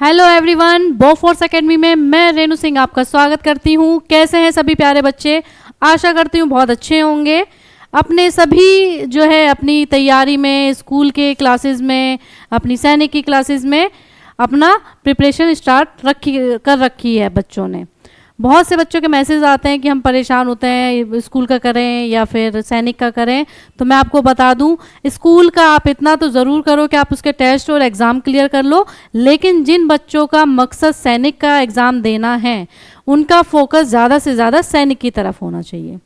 Hello everyone, Bofors academy में मैं रेणु सिंह आपका स्वागत करती हूँ। कैसे हैं सभी प्यारे बच्चे? आशा करती हूँ बहुत अच्छे होंगे। अपने सभी जो है अपनी तैयारी में, स्कूल के क्लासेस में, अपनी सैनिक की क्लासेस में अपना प्रिपरेशन स्टार्ट कर रखी है बच्चों ने। बहुत से बच्चों के मैसेज आते हैं कि हम परेशान होते हैं, स्कूल का करें या फिर सैनिक का करें। तो मैं आपको बता दूं, स्कूल का आप इतना तो ज़रूर करो कि आप उसके टेस्ट और एग्ज़ाम क्लियर कर लो, लेकिन जिन बच्चों का मकसद सैनिक का एग्ज़ाम देना है उनका फोकस ज़्यादा से ज़्यादा सैनिक की तरफ होना चाहिए।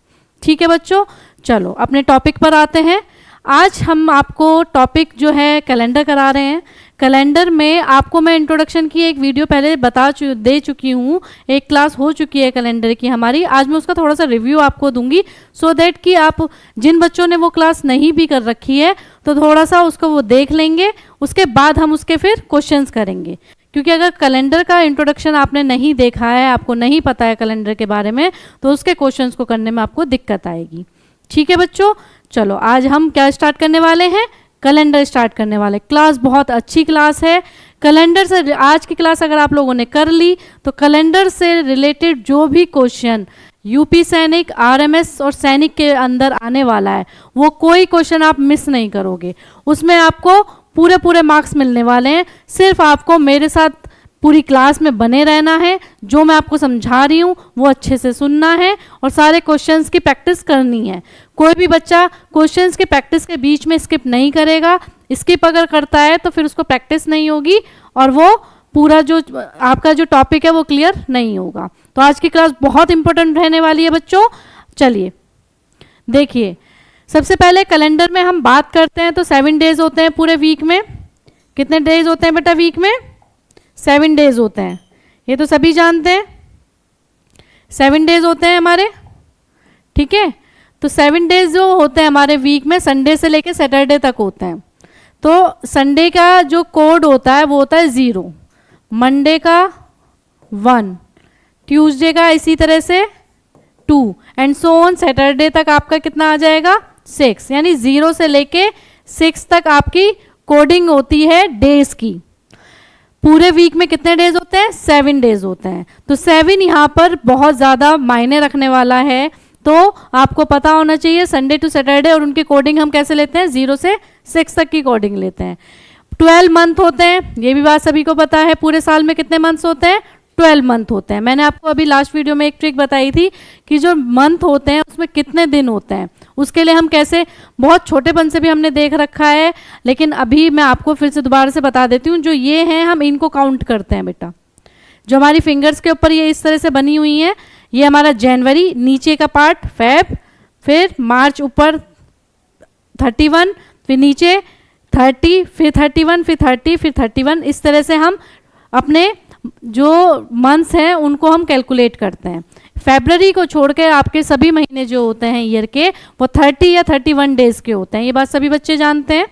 ठीक है बच्चों, चलो अपने टॉपिक पर आते हैं। आज हम आपको टॉपिक जो है कैलेंडर करा रहे हैं। कैलेंडर में आपको मैं इंट्रोडक्शन की एक वीडियो पहले दे चुकी हूँ, एक क्लास हो चुकी है कैलेंडर की हमारी। आज मैं उसका थोड़ा सा रिव्यू आपको दूंगी सो दैट कि आप जिन बच्चों ने वो क्लास नहीं भी कर रखी है तो थोड़ा सा उसको वो देख लेंगे, उसके बाद हम उसके फिर क्वेश्चंस करेंगे। क्योंकि अगर कैलेंडर का इंट्रोडक्शन आपने नहीं देखा है, आपको नहीं पता है कैलेंडर के बारे में, तो उसके क्वेश्चंस को करने में आपको दिक्कत आएगी। ठीक है बच्चों, चलो आज हम क्या स्टार्ट करने वाले हैं? कैलेंडर स्टार्ट करने वाले। क्लास बहुत अच्छी क्लास है। कैलेंडर से आज की क्लास अगर आप लोगों ने कर ली तो कैलेंडर से रिलेटेड जो भी क्वेश्चन यूपी सैनिक, आरएमएस और सैनिक के अंदर आने वाला है वो कोई क्वेश्चन आप मिस नहीं करोगे। उसमें आपको पूरे मार्क्स मिलने वाले हैं। सिर्फ आपको मेरे साथ पूरी क्लास में बने रहना है। जो मैं आपको समझा रही हूँ वो अच्छे से सुनना है और सारे क्वेश्चंस की प्रैक्टिस करनी है। कोई भी बच्चा क्वेश्चंस की प्रैक्टिस के बीच में स्किप नहीं करेगा। स्किप अगर करता है तो फिर उसको प्रैक्टिस नहीं होगी और वो पूरा जो आपका जो टॉपिक है वो क्लियर नहीं होगा। तो आज की क्लास बहुत इंपॉर्टेंट रहने वाली है बच्चों। चलिए देखिए, सबसे पहले कैलेंडर में हम बात करते हैं तो 7 डेज होते हैं पूरे वीक में। कितने डेज होते हैं बेटा वीक में? 7 डेज होते हैं, ये तो सभी जानते हैं। 7 डेज होते हैं हमारे, ठीक है। तो 7 डेज जो होते हैं हमारे वीक में, संडे से लेके सैटरडे तक होते हैं। तो संडे का जो कोड होता है वो होता है 0, मंडे का 1, ट्यूसडे का इसी तरह से 2 एंड सो ऑन। सैटरडे तक आपका कितना आ जाएगा? 6। यानी 0 से लेके 6 तक आपकी कोडिंग होती है डेज की। पूरे वीक में कितने डेज होते हैं? 7 डेज होते हैं। तो 7 यहाँ पर बहुत ज़्यादा मायने रखने वाला है। तो आपको पता होना चाहिए संडे टू सैटरडे और उनकी कोडिंग हम कैसे लेते हैं? 0 से 6 तक की कोडिंग लेते हैं। 12 मंथ होते हैं, ये भी बात सभी को पता है। पूरे साल में कितने मंथ्स होते हैं? 12 मंथ होते हैं। मैंने आपको अभी लास्ट वीडियो में एक ट्रिक बताई थी कि जो मंथ होते हैं उसमें कितने दिन होते हैं। उसके लिए हम कैसे, बहुत छोटेपन से भी हमने देख रखा है, लेकिन अभी मैं आपको फिर से दोबारा से बता देती हूँ। जो ये हैं हम इनको काउंट करते हैं बेटा। जो हमारी फिंगर्स के ऊपर ये इस तरह से बनी हुई हैं, ये हमारा जनवरी, नीचे का पार्ट फेब, फिर मार्च ऊपर 31, फिर नीचे 30, फिर 31, फिर 30, फिर 31। इस तरह से हम अपने जो मंथ्स हैं उनको हम कैलकुलेट करते हैं। फरवरी को छोड़ के आपके सभी महीने जो होते हैं ईयर के वो 30 या 31 डेज के होते हैं। ये बात सभी बच्चे जानते हैं,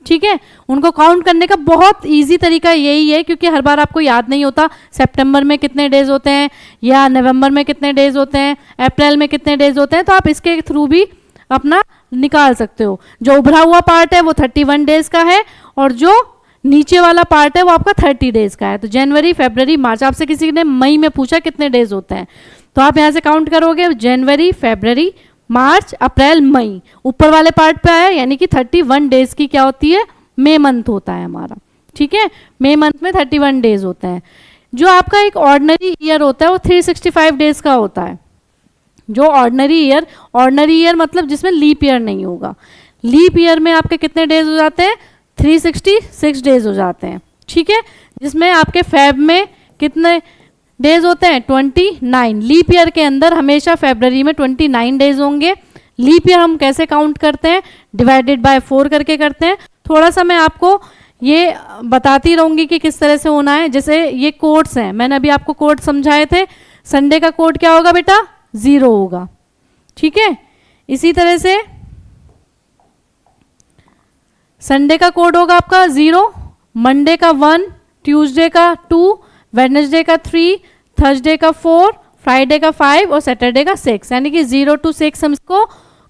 ठीक है। उनको काउंट करने का बहुत इजी तरीका यही है, क्योंकि हर बार आपको याद नहीं होता सितंबर में कितने डेज होते हैं या नवंबर में कितने डेज होते हैं, अप्रैल में कितने डेज होते हैं। तो आप इसके थ्रू भी अपना निकाल सकते हो। जो उभरा हुआ पार्ट है वो 31 डेज का है और जो नीचे वाला पार्ट है वो आपका 30 डेज का है। तो जनवरी, फरवरी, मार्च। आपसे किसी ने मई में पूछा कितने डेज होते हैं, तो आप यहाँ से काउंट करोगे जनवरी, फरवरी, मार्च, अप्रैल, मई। ऊपर वाले पार्ट पे आया, यानी कि 31 डेज की क्या होती है? मई मंथ होता है हमारा, ठीक है। मई मंथ में 31 डेज होते हैं। जो आपका एक ऑर्डिनरी ईयर होता है वो 365 डेज का होता है। जो ऑर्डिनरी ईयर मतलब जिसमें लीप ईयर नहीं होगा। लीप ईयर में आपके कितने डेज हो जाते हैं? 366 डेज हो जाते हैं, ठीक है। जिसमें आपके फेब में कितने डेज होते हैं? 29। लीप ईयर के अंदर हमेशा फरवरी में 29 डेज होंगे। लीप ईयर हम कैसे काउंट करते हैं? डिवाइडेड बाय 4 करके करते हैं। थोड़ा सा मैं आपको ये बताती रहूँगी कि किस तरह से होना है। जैसे ये कोड्स हैं, मैंने अभी आपको कोड समझाए थे। संडे का कोड क्या होगा बेटा? 0 होगा, ठीक है। इसी तरह से संडे का कोड होगा आपका 0, मंडे का 1, ट्यूसडे का 2, वेडनेसडे का 3, थर्सडे का 4, फ्राइडे का 5 और सैटरडे का 6। यानी कि 0 to 6 हम इसको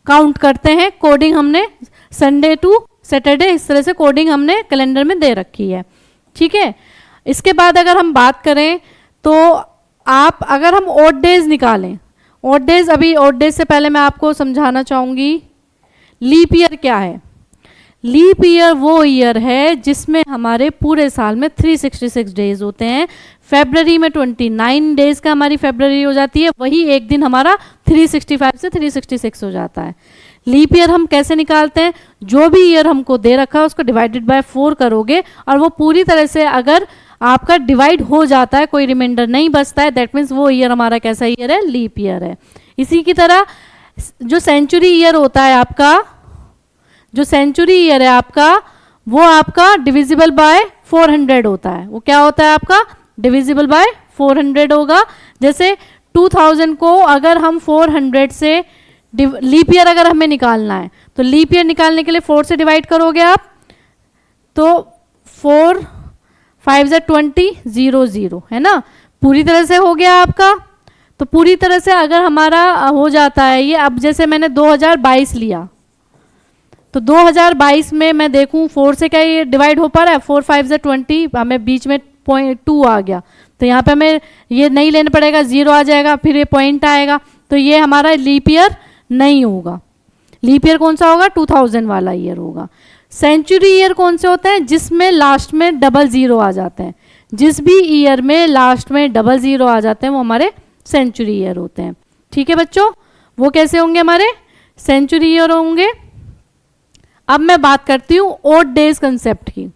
काउंट करते हैं। कोडिंग हमने संडे टू सैटरडे इस तरह से कोडिंग हमने कैलेंडर में दे रखी है, ठीक है। इसके बाद अगर हम बात करें तो आप अगर हम ऑड डेज निकालें, ऑड डेज, अभी ऑड डेज से पहले मैं आपको समझाना चाहूँगी लीप ईयर क्या है। लीप ईयर वो ईयर है जिसमें हमारे पूरे साल में 366 डेज होते हैं। फरवरी में 29 डेज का हमारी फरवरी हो जाती है, वही एक दिन हमारा 365 से 366 हो जाता है। लीप ईयर हम कैसे निकालते हैं, जो भी ईयर हमको दे रखा है उसको डिवाइडेड बाय 4 करोगे और वो पूरी तरह से अगर आपका डिवाइड हो जाता है, कोई रिमाइंडर नहीं बचता है, दैट मीन्स वो ईयर हमारा कैसा ईयर है, लीप ईयर है। इसी की तरह जो सेंचुरी ईयर होता है आपका, जो सेंचुरी ईयर है आपका, वो आपका डिविजिबल बाय 400 होता है। वो क्या होता है आपका, डिविजिबल बाय 400 होगा। जैसे 2000 को अगर हम 400 से लीप ईयर अगर हमें निकालना है तो लीप ईयर निकालने के लिए 4 से डिवाइड करोगे आप, तो 4 5 20 0 0 है ना, पूरी तरह से हो गया आपका। तो पूरी तरह से अगर हमारा हो जाता है ये, अब जैसे मैंने 2022 लिया तो 2022 में मैं देखूं 4 से क्या ये डिवाइड हो पा रहा है, 4 5 20, हमें बीच में 2 आ गया तो यहाँ पे हमें ये नहीं लेना पड़ेगा, 0 आ जाएगा, फिर ये पॉइंट आएगा, तो ये हमारा लीप ईयर नहीं होगा। लीप ईयर कौन सा होगा, 2000 वाला ईयर होगा। सेंचुरी ईयर कौन से होते हैं, जिसमें लास्ट में डबल ज़ीरो आ जाते हैं। जिस भी ईयर में लास्ट में डबल ज़ीरो आ जाते हैं वो हमारे सेंचुरी ईयर होते हैं। ठीक है बच्चों, वो कैसे होंगे, हमारे सेंचुरी ईयर होंगे। अब मैं बात करती हूँ ऑड डेज कंसेप्ट की।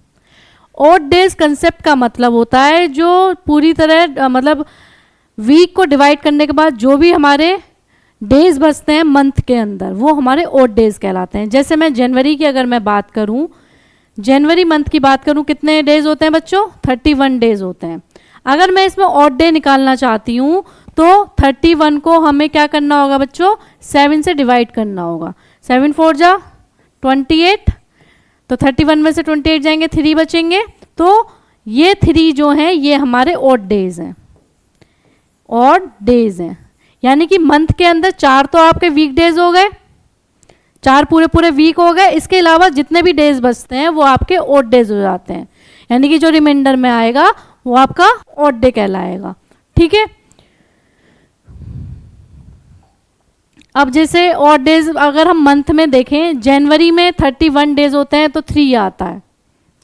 ऑड डेज कंसेप्ट का मतलब होता है जो पूरी तरह मतलब वीक को डिवाइड करने के बाद जो भी हमारे डेज बचते हैं मंथ के अंदर, वो हमारे ऑड डेज कहलाते हैं। जैसे मैं जनवरी की अगर मैं बात करूं, जनवरी मंथ की बात करूं, कितने डेज होते हैं बच्चों, 31 डेज होते हैं। अगर मैं इसमें ऑड डे निकालना चाहती हूं तो 31 को हमें क्या करना होगा बच्चों, 7 से डिवाइड करना होगा। 7 4 जा 28, तो 31 में से 28 जाएंगे, 3 बचेंगे, तो ये 3 जो हैं ये हमारे ऑड डेज हैं, ऑड डेज हैं। यानी कि मंथ के अंदर 4 तो आपके वीक डेज हो गए, 4 पूरे पूरे वीक हो गए, इसके अलावा जितने भी डेज बचते हैं वो आपके ऑड डेज हो जाते हैं। यानी कि जो रिमाइंडर में आएगा वो आपका ऑड डे कहलाएगा। ठीक है, अब जैसे ऑड डेज अगर हम मंथ में देखें, जनवरी में 31 डेज होते हैं तो 3 आता है।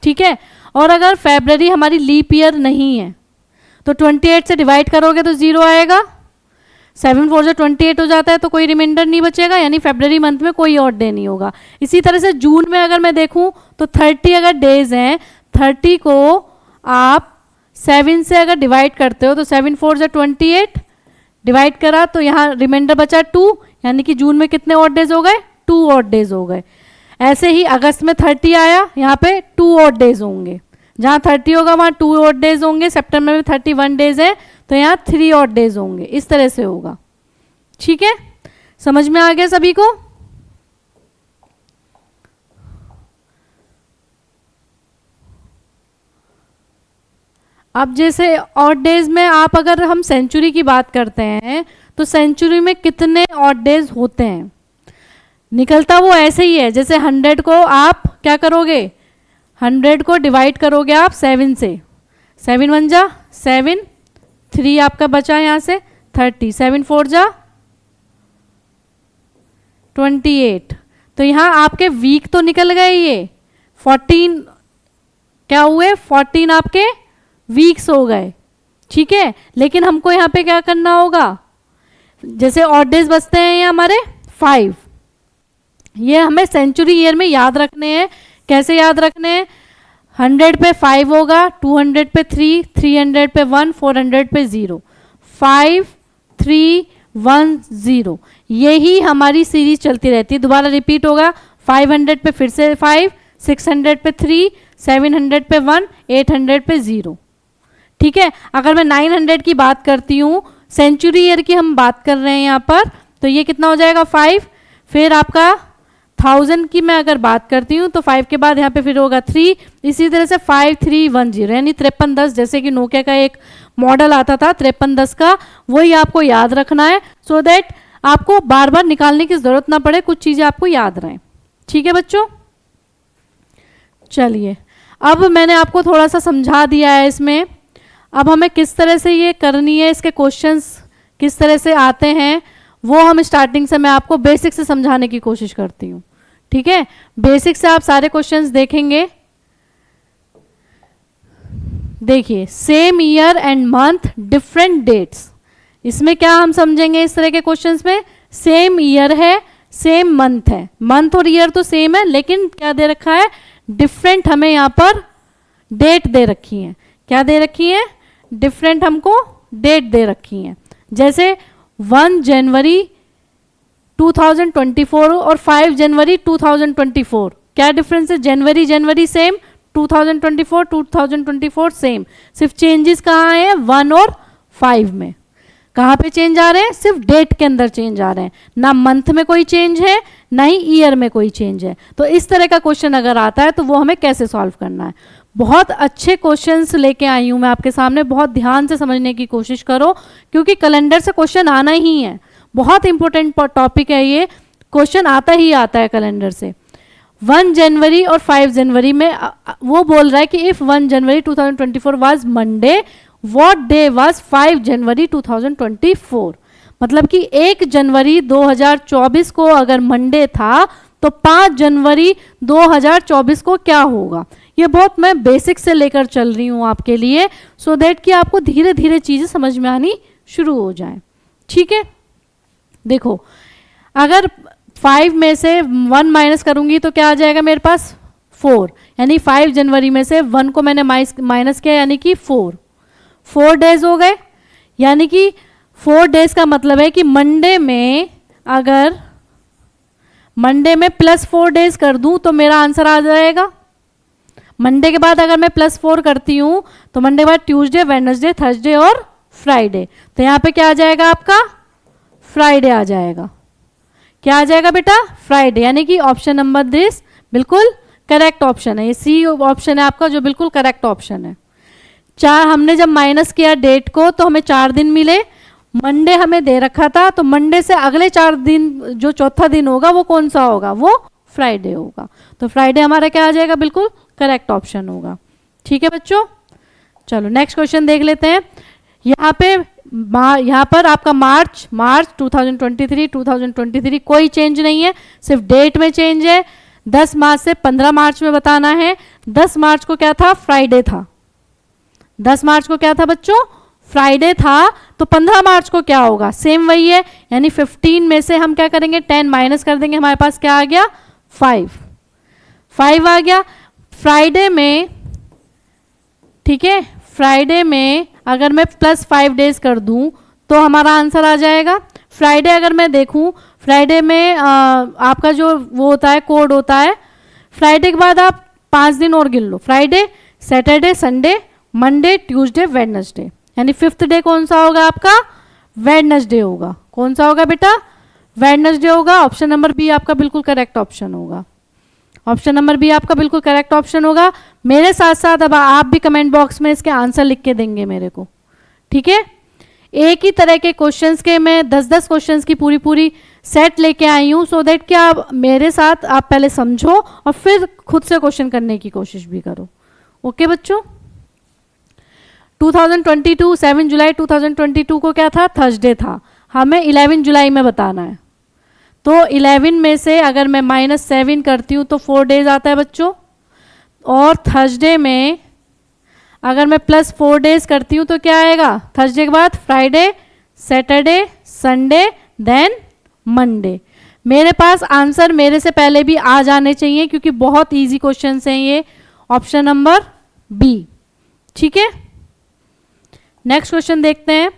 ठीक है, और अगर फरवरी हमारी लीप ईयर नहीं है तो 28 से डिवाइड करोगे तो 0 आएगा, 7 4 से 28 हो जाता है, तो कोई रिमाइंडर नहीं बचेगा, यानी फरवरी मंथ में कोई ऑड डे नहीं होगा। इसी तरह से जून में अगर मैं देखूं तो 30 अगर डेज हैं, 30 को आप 7 से अगर डिवाइड करते हो तो 7 4 से 28 डिवाइड करा तो यहाँ रिमाइंडर बचा 2, यानी कि जून में कितने ऑड डेज हो गए, 2 ऑड डेज हो गए। ऐसे ही अगस्त में 30 आया, यहाँ पे 2 ऑड डेज होंगे, जहाँ 30 होगा वहाँ 2 ऑड डेज होंगे। सितंबर में 31 डेज है तो यहाँ 3 ऑड डेज होंगे, इस तरह से होगा। ठीक है, समझ में आ गया सभी को। अब जैसे ऑड डेज में आप अगर हम सेंचुरी की बात करते हैं तो सेंचुरी में कितने ऑड डेज होते हैं, निकलता वो ऐसे ही है, जैसे 100 को आप क्या करोगे, 100 को डिवाइड करोगे आप 7 से, 7 1 जा 7, 3 आपका बचा यहाँ से 30, 7 4 जा 28, तो यहाँ आपके वीक तो निकल गए, ये 14 क्या हुए, 14 आपके वीक्स हो गए। ठीक है, लेकिन हमको यहाँ पे क्या करना होगा, जैसे ऑड डेज बचते हैं ये हमारे 5, ये हमें सेंचुरी ईयर में याद रखने हैं। कैसे याद रखने हैं, 100 पे 5 होगा, 200 पे 3, 300 पे 1, 400 पे 0, 5 3 1 0, यही हमारी सीरीज चलती रहती है। दोबारा रिपीट होगा, 500 पे फिर से 5, 600 पे 3, 700 पे 1, 800 पे 0। ठीक है, अगर मैं 900 की बात करती हूँ, सेंचुरी ईयर की हम बात कर रहे हैं यहाँ पर, तो ये कितना हो जाएगा 5, फिर आपका 1000 की मैं अगर बात करती हूँ तो 5 के बाद यहाँ पे फिर होगा 3, इसी तरह से 5 3 1 0, यानी 5310, जैसे कि नोकिया का एक मॉडल आता था 5310 का, वही आपको याद रखना है, सो दैट आपको बार बार निकालने की जरूरत ना पड़े, कुछ चीज़ें आपको याद रहें। ठीक है बच्चों, चलिए अब मैंने आपको थोड़ा सा समझा दिया है इसमें अब हमें किस तरह से ये करनी है, इसके क्वेश्चंस किस तरह से आते हैं, वो हम स्टार्टिंग से मैं आपको बेसिक से समझाने की कोशिश करती हूँ। ठीक है, बेसिक से आप सारे क्वेश्चंस देखेंगे। देखिए, same year and month different dates, इसमें क्या हम समझेंगे इस तरह के क्वेश्चंस में, सेम ईयर है सेम मंथ है, मंथ और ईयर तो सेम है लेकिन क्या दे रखा है, डिफरेंट हमें यहाँ पर डेट दे रखी है। क्या दे रखी है, डिफरेंट हमको डेट दे रखी है। जैसे 1 जनवरी 2024 और 5 जनवरी 2024, क्या डिफरेंस है, जनवरी जनवरी सेम, 2024 सेम, सिर्फ चेंजेस कहाँ हैं 1 और 5 में। कहाँ पे चेंज आ रहे हैं, सिर्फ डेट के अंदर चेंज आ रहे हैं, ना मंथ में कोई चेंज है ना ही ईयर में कोई चेंज है। तो इस तरह का क्वेश्चन अगर आता है तो वो हमें कैसे सॉल्व करना है। बहुत अच्छे क्वेश्चंस लेके आई हूँ मैं आपके सामने, बहुत ध्यान से समझने की कोशिश करो क्योंकि कैलेंडर से क्वेश्चन आना ही है, बहुत इंपॉर्टेंट टॉपिक है ये, क्वेश्चन आता ही आता है कैलेंडर से। 1 जनवरी और 5 जनवरी में वो बोल रहा है कि if 1 January 2024 was Monday, what day was 5 जनवरी 2024। मतलब कि 1 जनवरी 2024 को अगर मंडे था तो 5 जनवरी 2024 को क्या होगा। ये बहुत मैं बेसिक से लेकर चल रही हूँ आपके लिए, सो दैट कि आपको धीरे धीरे चीज़ें समझ में आनी शुरू हो जाए। ठीक है, देखो अगर 5 में से 1 माइनस करूंगी तो क्या आ जाएगा मेरे पास 4, यानी 5 जनवरी में से 1 को मैंने माइनस किया यानी कि 4 डेज हो गए। यानी कि 4 डेज का मतलब है कि मंडे में अगर मंडे में +4 डेज कर दूं तो मेरा आंसर आ जाएगा। मंडे के बाद अगर मैं +4 करती हूं तो मंडे के बाद ट्यूसडे, वेडनेसडे, थर्सडे और फ्राइडे, तो यहाँ पे क्या आ जाएगा आपका फ्राइडे आ जाएगा। क्या आ जाएगा बेटा, फ्राइडे, यानी कि ऑप्शन नंबर दिस बिल्कुल करेक्ट ऑप्शन है। ये सी ऑप्शन है आपका जो बिल्कुल करेक्ट ऑप्शन है। 4 हमने जब माइनस किया डेट को तो हमें 4 दिन मिले, मंडे हमें दे रखा था तो मंडे से अगले 4 दिन जो चौथा दिन होगा वो कौन सा होगा, वो फ्राइडे होगा। तो फ्राइडे हमारा क्या आ जाएगा, बिल्कुल करेक्ट ऑप्शन होगा। ठीक है बच्चों, चलो नेक्स्ट क्वेश्चन देख लेते हैं। यहाँ पर आपका मार्च 2023 कोई चेंज नहीं है, सिर्फ डेट में चेंज है। 10 मार्च से 15 मार्च में बताना है। 10 मार्च को क्या था, फ्राइडे था। 10 मार्च को क्या था बच्चों, फ्राइडे था। तो 15 मार्च को क्या होगा, सेम वही है, यानी 15 में से हम क्या करेंगे 10 माइनस कर देंगे, हमारे पास क्या आ गया 5 आ गया। फ्राइडे में, ठीक है, फ्राइडे में अगर मैं +5 डेज कर दूं तो हमारा आंसर आ जाएगा। फ्राइडे अगर मैं देखूं, फ्राइडे में आपका जो वो होता है कोड होता है, फ्राइडे के बाद आप 5 दिन और गिन लो, Friday, Saturday, Sunday, Monday, Tuesday, Wednesday, यानी 5th डे कौन सा होगा आपका, वेडनेसडे होगा। कौन सा होगा बेटा, वेडनेसडे होगा। ऑप्शन नंबर बी आपका बिल्कुल करेक्ट ऑप्शन होगा। ऑप्शन नंबर बी आपका बिल्कुल करेक्ट ऑप्शन होगा। मेरे साथ साथ अब आप भी कमेंट बॉक्स में इसके आंसर लिख के देंगे मेरे को। ठीक है, एक ही तरह के क्वेश्चंस के मैं 10-10 क्वेश्चंस की पूरी सेट लेके आई हूँ, सो दैट कि आप मेरे साथ आप पहले समझो और फिर खुद से क्वेश्चन करने की कोशिश भी करो। ओके बच्चों, 2022 7 जुलाई 2022 को क्या था, थर्सडे था। हमें 11 जुलाई में बताना है। तो 11 में से अगर मैं -7 करती हूँ तो 4 डेज आता है बच्चों। और थर्सडे में अगर मैं +4 डेज करती हूँ तो क्या आएगा, थर्सडे के बाद Friday, Saturday, Sunday, then Monday. मेरे पास आंसर मेरे से पहले भी आ जाने चाहिए क्योंकि बहुत इजी क्वेश्चंस हैं ये। Option number B. ठीक है, नेक्स्ट क्वेश्चन देखते हैं।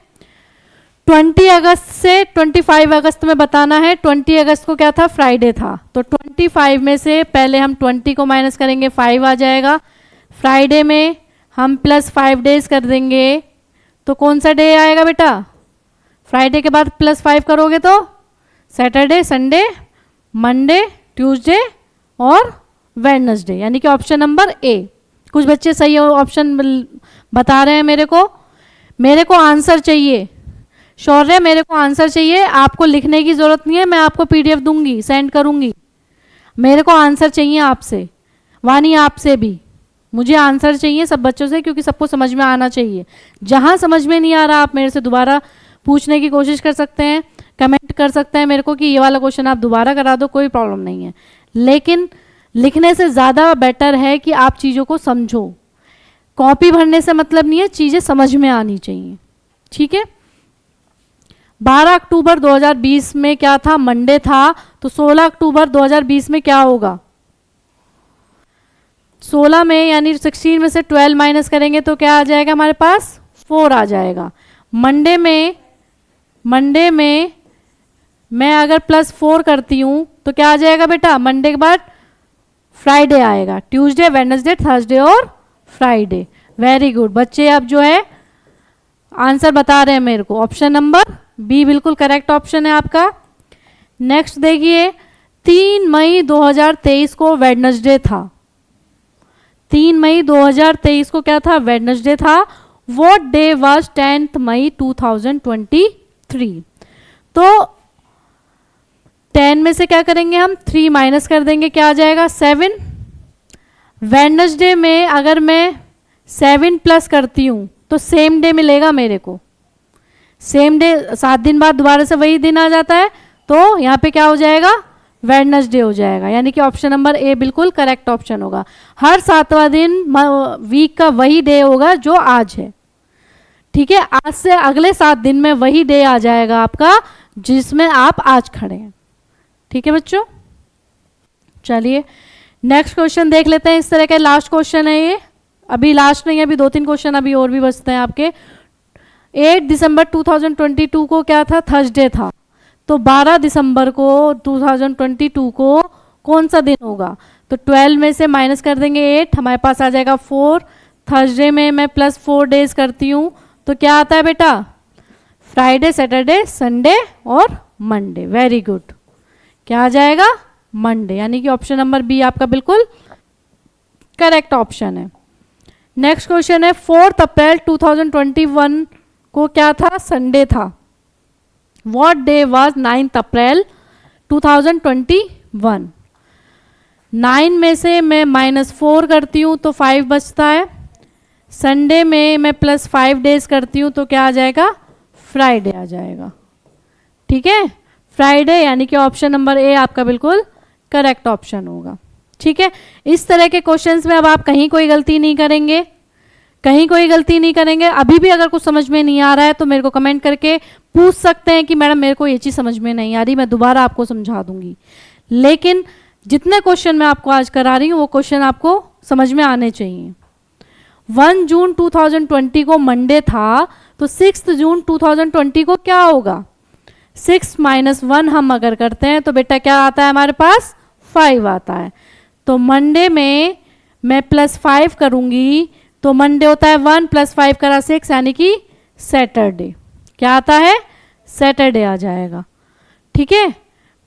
20 अगस्त से 25 अगस्त में बताना है। 20 अगस्त को क्या था, फ्राइडे था। तो 25 में से पहले हम 20 को माइनस करेंगे, 5 आ जाएगा। फ्राइडे में हम +5 डेज कर देंगे तो कौन सा डे आएगा बेटा, फ्राइडे के बाद +5 करोगे तो सैटरडे, संडे, मंडे, ट्यूसडे और वेडनेसडे, यानी कि ऑप्शन नंबर ए। कुछ बच्चे सही ऑप्शन बता रहे हैं मेरे को आंसर चाहिए। शौर्य, मेरे को आंसर चाहिए, आपको लिखने की ज़रूरत नहीं है, मैं आपको PDF दूंगी, सेंड करूंगी। मेरे को आंसर चाहिए आपसे, वानी आपसे भी। मुझे आंसर चाहिए सब बच्चों से, क्योंकि सबको समझ में आना चाहिए। जहाँ समझ में नहीं आ रहा आप मेरे से दोबारा पूछने की कोशिश कर सकते हैं, कमेंट कर सकते हैं मेरे को कि ये वाला क्वेश्चन आप दोबारा करा दो, कोई प्रॉब्लम नहीं है। लेकिन लिखने से ज़्यादा बेटर है कि आप चीज़ों को समझो। कॉपी भरने से मतलब नहीं है, चीज़ें समझ में आनी चाहिए। ठीक है। 12 अक्टूबर 2020 में क्या था? मंडे था। तो 16 अक्टूबर 2020 में क्या होगा? 16 में यानी 16 में से 12 माइनस करेंगे तो क्या आ जाएगा हमारे पास? 4 आ जाएगा। मंडे में मैं अगर +4 करती हूँ तो क्या आ जाएगा बेटा? मंडे के बाद फ्राइडे आएगा। ट्यूसडे, वेडनेसडे, थर्सडे और फ्राइडे। वेरी गुड बच्चे, अब जो है आंसर बता रहे हैं मेरे को। ऑप्शन नंबर बी बिल्कुल करेक्ट ऑप्शन है आपका। नेक्स्ट देखिए, 3 मई 2023 को वेडनेसडे था। 3 मई 2023 को क्या था? वेडनेसडे था। व्हाट डे वाज 10 मई 2023? तो 10 में से क्या करेंगे हम? 3 माइनस कर देंगे, क्या आ जाएगा? 7। वेडनेसडे में अगर मैं 7 प्लस करती हूँ तो सेम डे मिलेगा मेरे को। सेम डे 7 दिन बाद दोबारा से वही दिन आ जाता है, तो यहाँ पे क्या हो जाएगा? वेडनेसडे हो जाएगा। यानी कि ऑप्शन नंबर ए बिल्कुल करेक्ट ऑप्शन होगा। हर 7वां दिन वीक का वही डे होगा जो आज है। ठीक है। आज से अगले 7 दिन में वही डे आ जाएगा आपका जिसमें आप आज खड़े हैं। ठीक है बच्चों, चलिए नेक्स्ट क्वेश्चन देख लेते हैं। इस तरह का लास्ट क्वेश्चन है ये। अभी लास्ट नहीं है, अभी 2-3 क्वेश्चन अभी और भी बचते हैं आपके। 8 दिसंबर 2022 को क्या था? थर्सडे था। तो 12 दिसंबर को 2022 को कौन सा दिन होगा? तो 12 में से माइनस कर देंगे 8, हमारे पास आ जाएगा 4। थर्सडे में मैं +4 डेज करती हूँ तो क्या आता है बेटा? फ्राइडे, सैटरडे, संडे और मंडे। वेरी गुड, क्या आ जाएगा? मंडे। यानी कि ऑप्शन नंबर बी आपका बिल्कुल करेक्ट ऑप्शन है। नेक्स्ट क्वेश्चन है, 4 अप्रैल 2021 को क्या था? संडे था। व्हाट डे वाज 9 अप्रैल 2021? 9 में से मैं -4 करती हूँ तो 5 बचता है। संडे में मैं +5 डेज करती हूँ तो क्या आ जाएगा? फ्राइडे आ जाएगा। ठीक है, फ्राइडे। यानी कि ऑप्शन नंबर ए आपका बिल्कुल करेक्ट ऑप्शन होगा। ठीक है। इस तरह के क्वेश्चंस में अब आप कहीं कोई गलती नहीं करेंगे, कहीं कोई गलती नहीं करेंगे। अभी भी अगर कुछ समझ में नहीं आ रहा है तो मेरे को कमेंट करके पूछ सकते हैं कि मैडम मेरे को ये चीज़ समझ में नहीं आ रही, मैं दोबारा आपको समझा दूंगी। लेकिन जितने क्वेश्चन मैं आपको आज करा रही हूँ वो क्वेश्चन आपको समझ में आने चाहिए। 1 जून 2020 को मंडे था, तो 6 जून 2020 को क्या होगा? 6 - 1 हम अगर करते हैं तो बेटा क्या आता है हमारे पास? 5 आता है। तो मंडे में मैं +5 करूंगी तो मंडे होता है 1 + 5 करा 6, यानी कि सैटरडे। क्या आता है? सैटरडे आ जाएगा। ठीक है।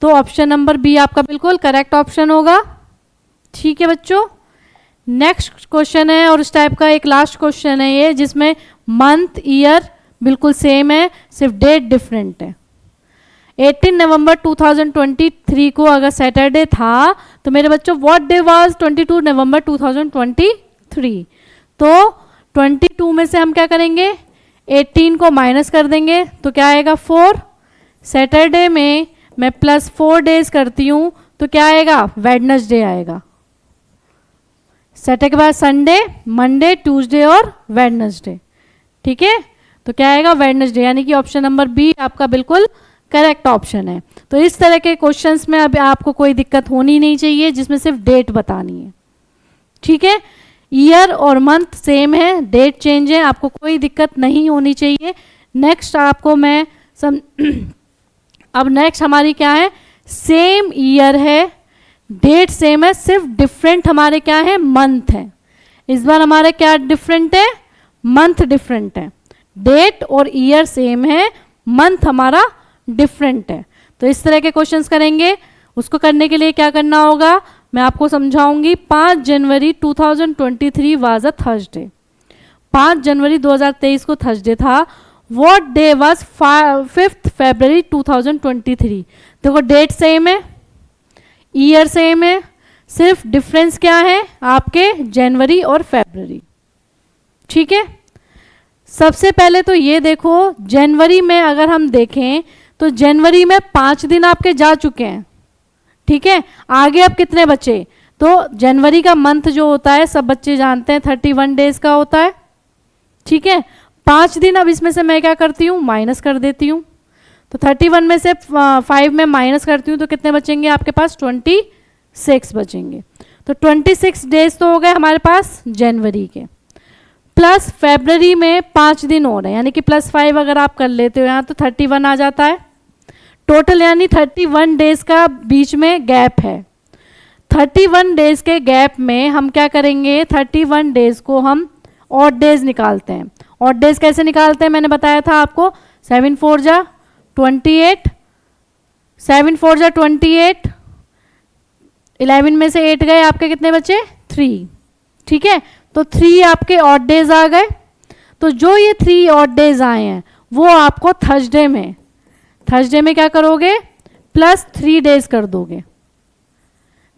तो ऑप्शन नंबर बी आपका बिल्कुल करेक्ट ऑप्शन होगा। ठीक है बच्चों, नेक्स्ट क्वेश्चन है और इस टाइप का एक लास्ट क्वेश्चन है ये, जिसमें मंथ ईयर बिल्कुल सेम है, सिर्फ डेट डिफरेंट है। 18 नवंबर 2023 को अगर सैटरडे था तो मेरे बच्चों व्हाट डे वाज 22 नवंबर 2023? तो 22 में से हम क्या करेंगे? 18 को माइनस कर देंगे तो क्या आएगा? 4। सैटरडे में मैं +4 डेज करती हूँ तो क्या आएगा? वेडनेसडे आएगा। सैटरडे के बाद संडे, मंडे, ट्यूसडे और वेडनेसडे। ठीक है, तो क्या आएगा? वेडनेसडे। यानी कि ऑप्शन नंबर बी आपका बिल्कुल करेक्ट ऑप्शन है। तो इस तरह के क्वेश्चंस में अब आपको कोई दिक्कत होनी नहीं चाहिए, जिसमें सिर्फ डेट बतानी है। ठीक है, ईयर और मंथ सेम है, डेट चेंज है, आपको कोई दिक्कत नहीं होनी चाहिए। नेक्स्ट आपको मैं अब नेक्स्ट हमारी क्या है? सेम ईयर है, डेट सेम है, सिर्फ डिफरेंट हमारे क्या है? मंथ है। इस बार हमारे क्या डिफरेंट है? मंथ डिफरेंट है। डेट और ईयर सेम है, मंथ हमारा डिफरेंट है। तो इस तरह के क्वेश्चंस करेंगे। उसको करने के लिए क्या करना होगा मैं आपको समझाऊंगी। 5 जनवरी 2023 वाज अ थर्सडे। 5 जनवरी 2023 को थर्सडे था। व्हाट डे वाज 5 फरवरी 2023? देखो डेट सेम है, ईयर सेम है, सिर्फ डिफरेंस क्या है आपके जनवरी और फरवरी। ठीक है, सबसे पहले तो ये देखो, जनवरी में अगर हम देखें तो जनवरी में 5 दिन आपके जा चुके हैं। ठीक है, आगे अब कितने बचे? तो जनवरी का मंथ जो होता है सब बच्चे जानते हैं 31 डेज का होता है। ठीक है, 5 दिन अब इसमें से मैं क्या करती हूँ, माइनस कर देती हूँ। तो 31 में से 5 में माइनस करती हूँ तो कितने बचेंगे आपके पास? 26 बचेंगे। तो 26 डेज तो हो गए हमारे पास जनवरी के, प्लस फरवरी में 5 दिन और हैं, यानी कि +5 अगर आप कर लेते हो यहाँ तो 31 आ जाता है टोटल, यानी 31 डेज का बीच में गैप है। 31 डेज के गैप में हम क्या करेंगे, 31 डेज को हम ऑड डेज निकालते हैं। ऑड डेज कैसे निकालते हैं मैंने बताया था आपको, 7 4 जा 28, 7 4 जा 28, 11 में से 8 गए, आपके कितने बचे? 3। ठीक है, तो 3 आपके ऑड डेज आ गए। तो जो ये 3 ऑड डेज आए हैं वो आपको थर्सडे में क्या करोगे, +3 डेज कर दोगे।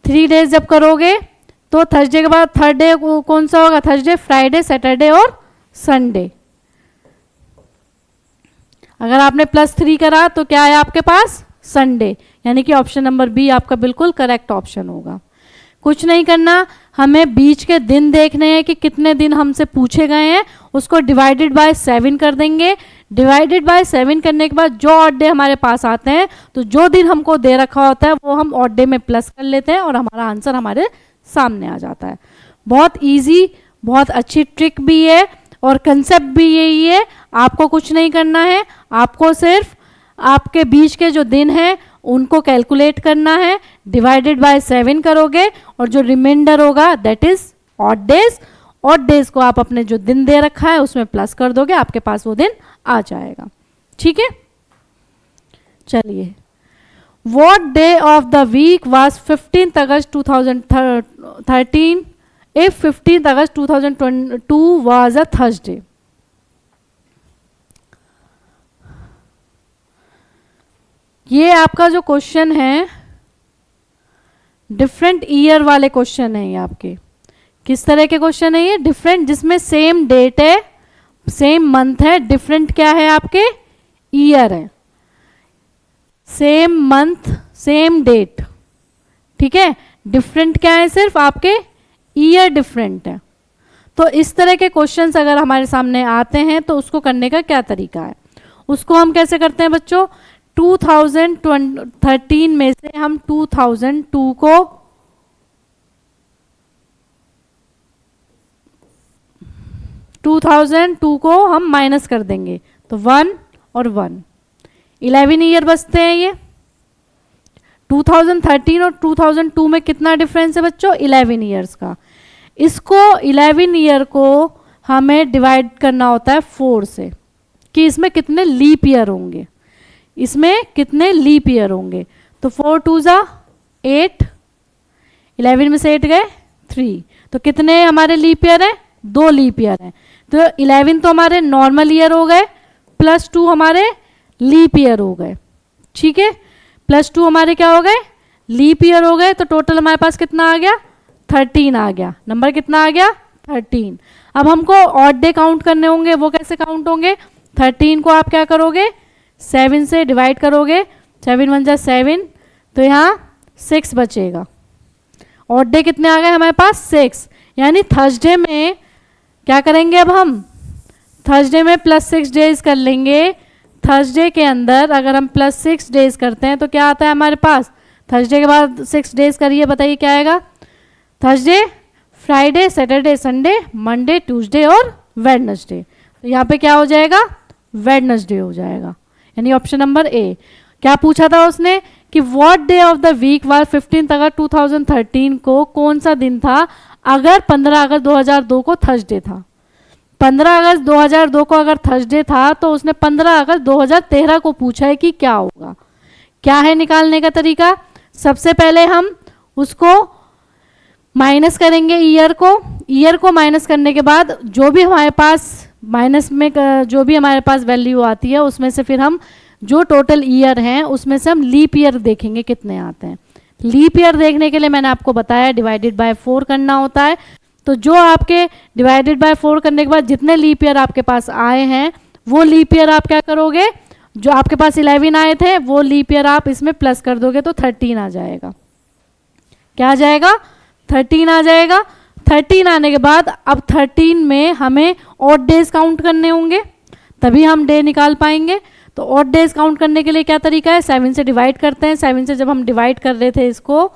3 डेज जब करोगे तो थर्सडे के बाद थर्ड डे कौन सा होगा? थर्सडे, फ्राइडे, सैटरडे और संडे। अगर आपने +3 करा तो क्या है आपके पास? संडे, यानी कि ऑप्शन नंबर बी आपका बिल्कुल करेक्ट ऑप्शन होगा। कुछ नहीं करना, हमें बीच के दिन देखने हैं कि कितने दिन हमसे पूछे गए हैं, उसको डिवाइडेड बाय 7 कर देंगे। डिवाइडेड बाय 7 करने के बाद जो ऑड डे हमारे पास आते हैं तो जो दिन हमको दे रखा होता है वो हम ऑड डे में प्लस कर लेते हैं और हमारा आंसर हमारे सामने आ जाता है। बहुत इजी, बहुत अच्छी ट्रिक भी है और कंसेप्ट भी यही है। आपको कुछ नहीं करना है, आपको सिर्फ आपके बीच के जो दिन हैं उनको कैलकुलेट करना है, डिवाइडेड बाय 7 करोगे और जो रिमाइंडर होगा that is odd days. Odd days को आप अपने जो दिन दे रखा है उसमें प्लस कर दोगे, आपके पास वो दिन आ जाएगा। ठीक है, चलिए, What day of the week was 15th August 2013 if 15th August 2022 was a Thursday? ये आपका जो क्वेश्चन है डिफरेंट ईयर वाले क्वेश्चन है। ये आपके किस तरह के क्वेश्चन है? ये डिफरेंट, जिसमें सेम डेट है, सेम मंथ है, डिफरेंट क्या है आपके? ईयर है। सेम मंथ सेम डेट, ठीक है, डिफरेंट क्या है? सिर्फ आपके ईयर डिफरेंट है। तो इस तरह के क्वेश्चंस अगर हमारे सामने आते हैं तो उसको करने का क्या तरीका है? उसको हम कैसे करते हैं बच्चों? 2013 में से हम 2002 को हम माइनस कर देंगे तो 1 और 1, 11 ईयर बचते हैं। ये 2013 और 2002 में कितना डिफरेंस है बच्चों? 11 ईयर्स का। इसको 11 ईयर को हमें डिवाइड करना होता है 4 से कि इसमें कितने लीप ईयर होंगे, इसमें कितने लीप ईयर होंगे। तो 4 2 जा 8, 11 में से 8 गए 3, तो कितने हमारे लीप ईयर है? 2 लीप ईयर है। तो 11 तो हमारे नॉर्मल ईयर हो गए, +2 हमारे लीप ईयर हो गए। ठीक है, +2 हमारे क्या हो गए? लीप ईयर हो गए। तो टोटल हमारे पास कितना आ गया? 13 आ गया। नंबर कितना आ गया? 13। अब हमको ऑड डे काउंट करने होंगे, वो कैसे काउंट होंगे? 13 को आप क्या करोगे? 7 से डिवाइड करोगे, 7 1 जा 7, तो यहाँ 6 बचेगा। ऑड डे कितने आ गए हमारे पास? 6। यानी थर्सडे में क्या करेंगे? अब हम थर्सडे में +6 डेज कर लेंगे। थर्सडे के अंदर अगर हम +6 डेज करते हैं तो क्या आता है हमारे पास? थर्सडे के बाद 6 डेज करिए, बताइए क्या आएगा? Thursday, Friday, Saturday, Sunday, Monday, Tuesday और वेडनेसडे। तो यहाँ पे क्या हो जाएगा? वेडनेसडे हो जाएगा, यानी ऑप्शन नंबर ए। क्या पूछा था उसने कि what day of the week was 15 August 2013 को कौन सा दिन था अगर 15 अगस्त 2002 को थर्सडे था। 15 अगस्त 2002 को अगर थर्सडे था तो उसने 15 अगस्त 2013 को पूछा है कि क्या होगा। क्या है निकालने का तरीका? सबसे पहले हम उसको माइनस करेंगे ईयर को। ईयर को माइनस करने के बाद जो भी हमारे पास माइनस में जो भी हमारे पास वैल्यू आती है उसमें से फिर हम जो टोटल ईयर हैं उसमें से हम लीप ईयर देखेंगे कितने आते हैं। लीप ईयर देखने के लिए मैंने आपको बताया डिवाइडेड बाय 4 करना होता है। तो जो आपके डिवाइडेड बाय 4 करने के बाद जितने लीप ईयर आपके पास आए हैं वो लीप ईयर आप क्या करोगे, जो आपके पास 11 आए थे वो लीप ईयर आप इसमें प्लस कर दोगे तो 13 आ जाएगा। क्या आ जाएगा? 13 आ जाएगा। 13 आने के बाद अब 13 में हमें ऑड डेज काउंट करने होंगे, तभी हम डे निकाल पाएंगे। तो ऑड डेज काउंट करने के लिए क्या तरीका है, 7 से डिवाइड करते हैं। 7 से जब हम डिवाइड कर रहे थे इसको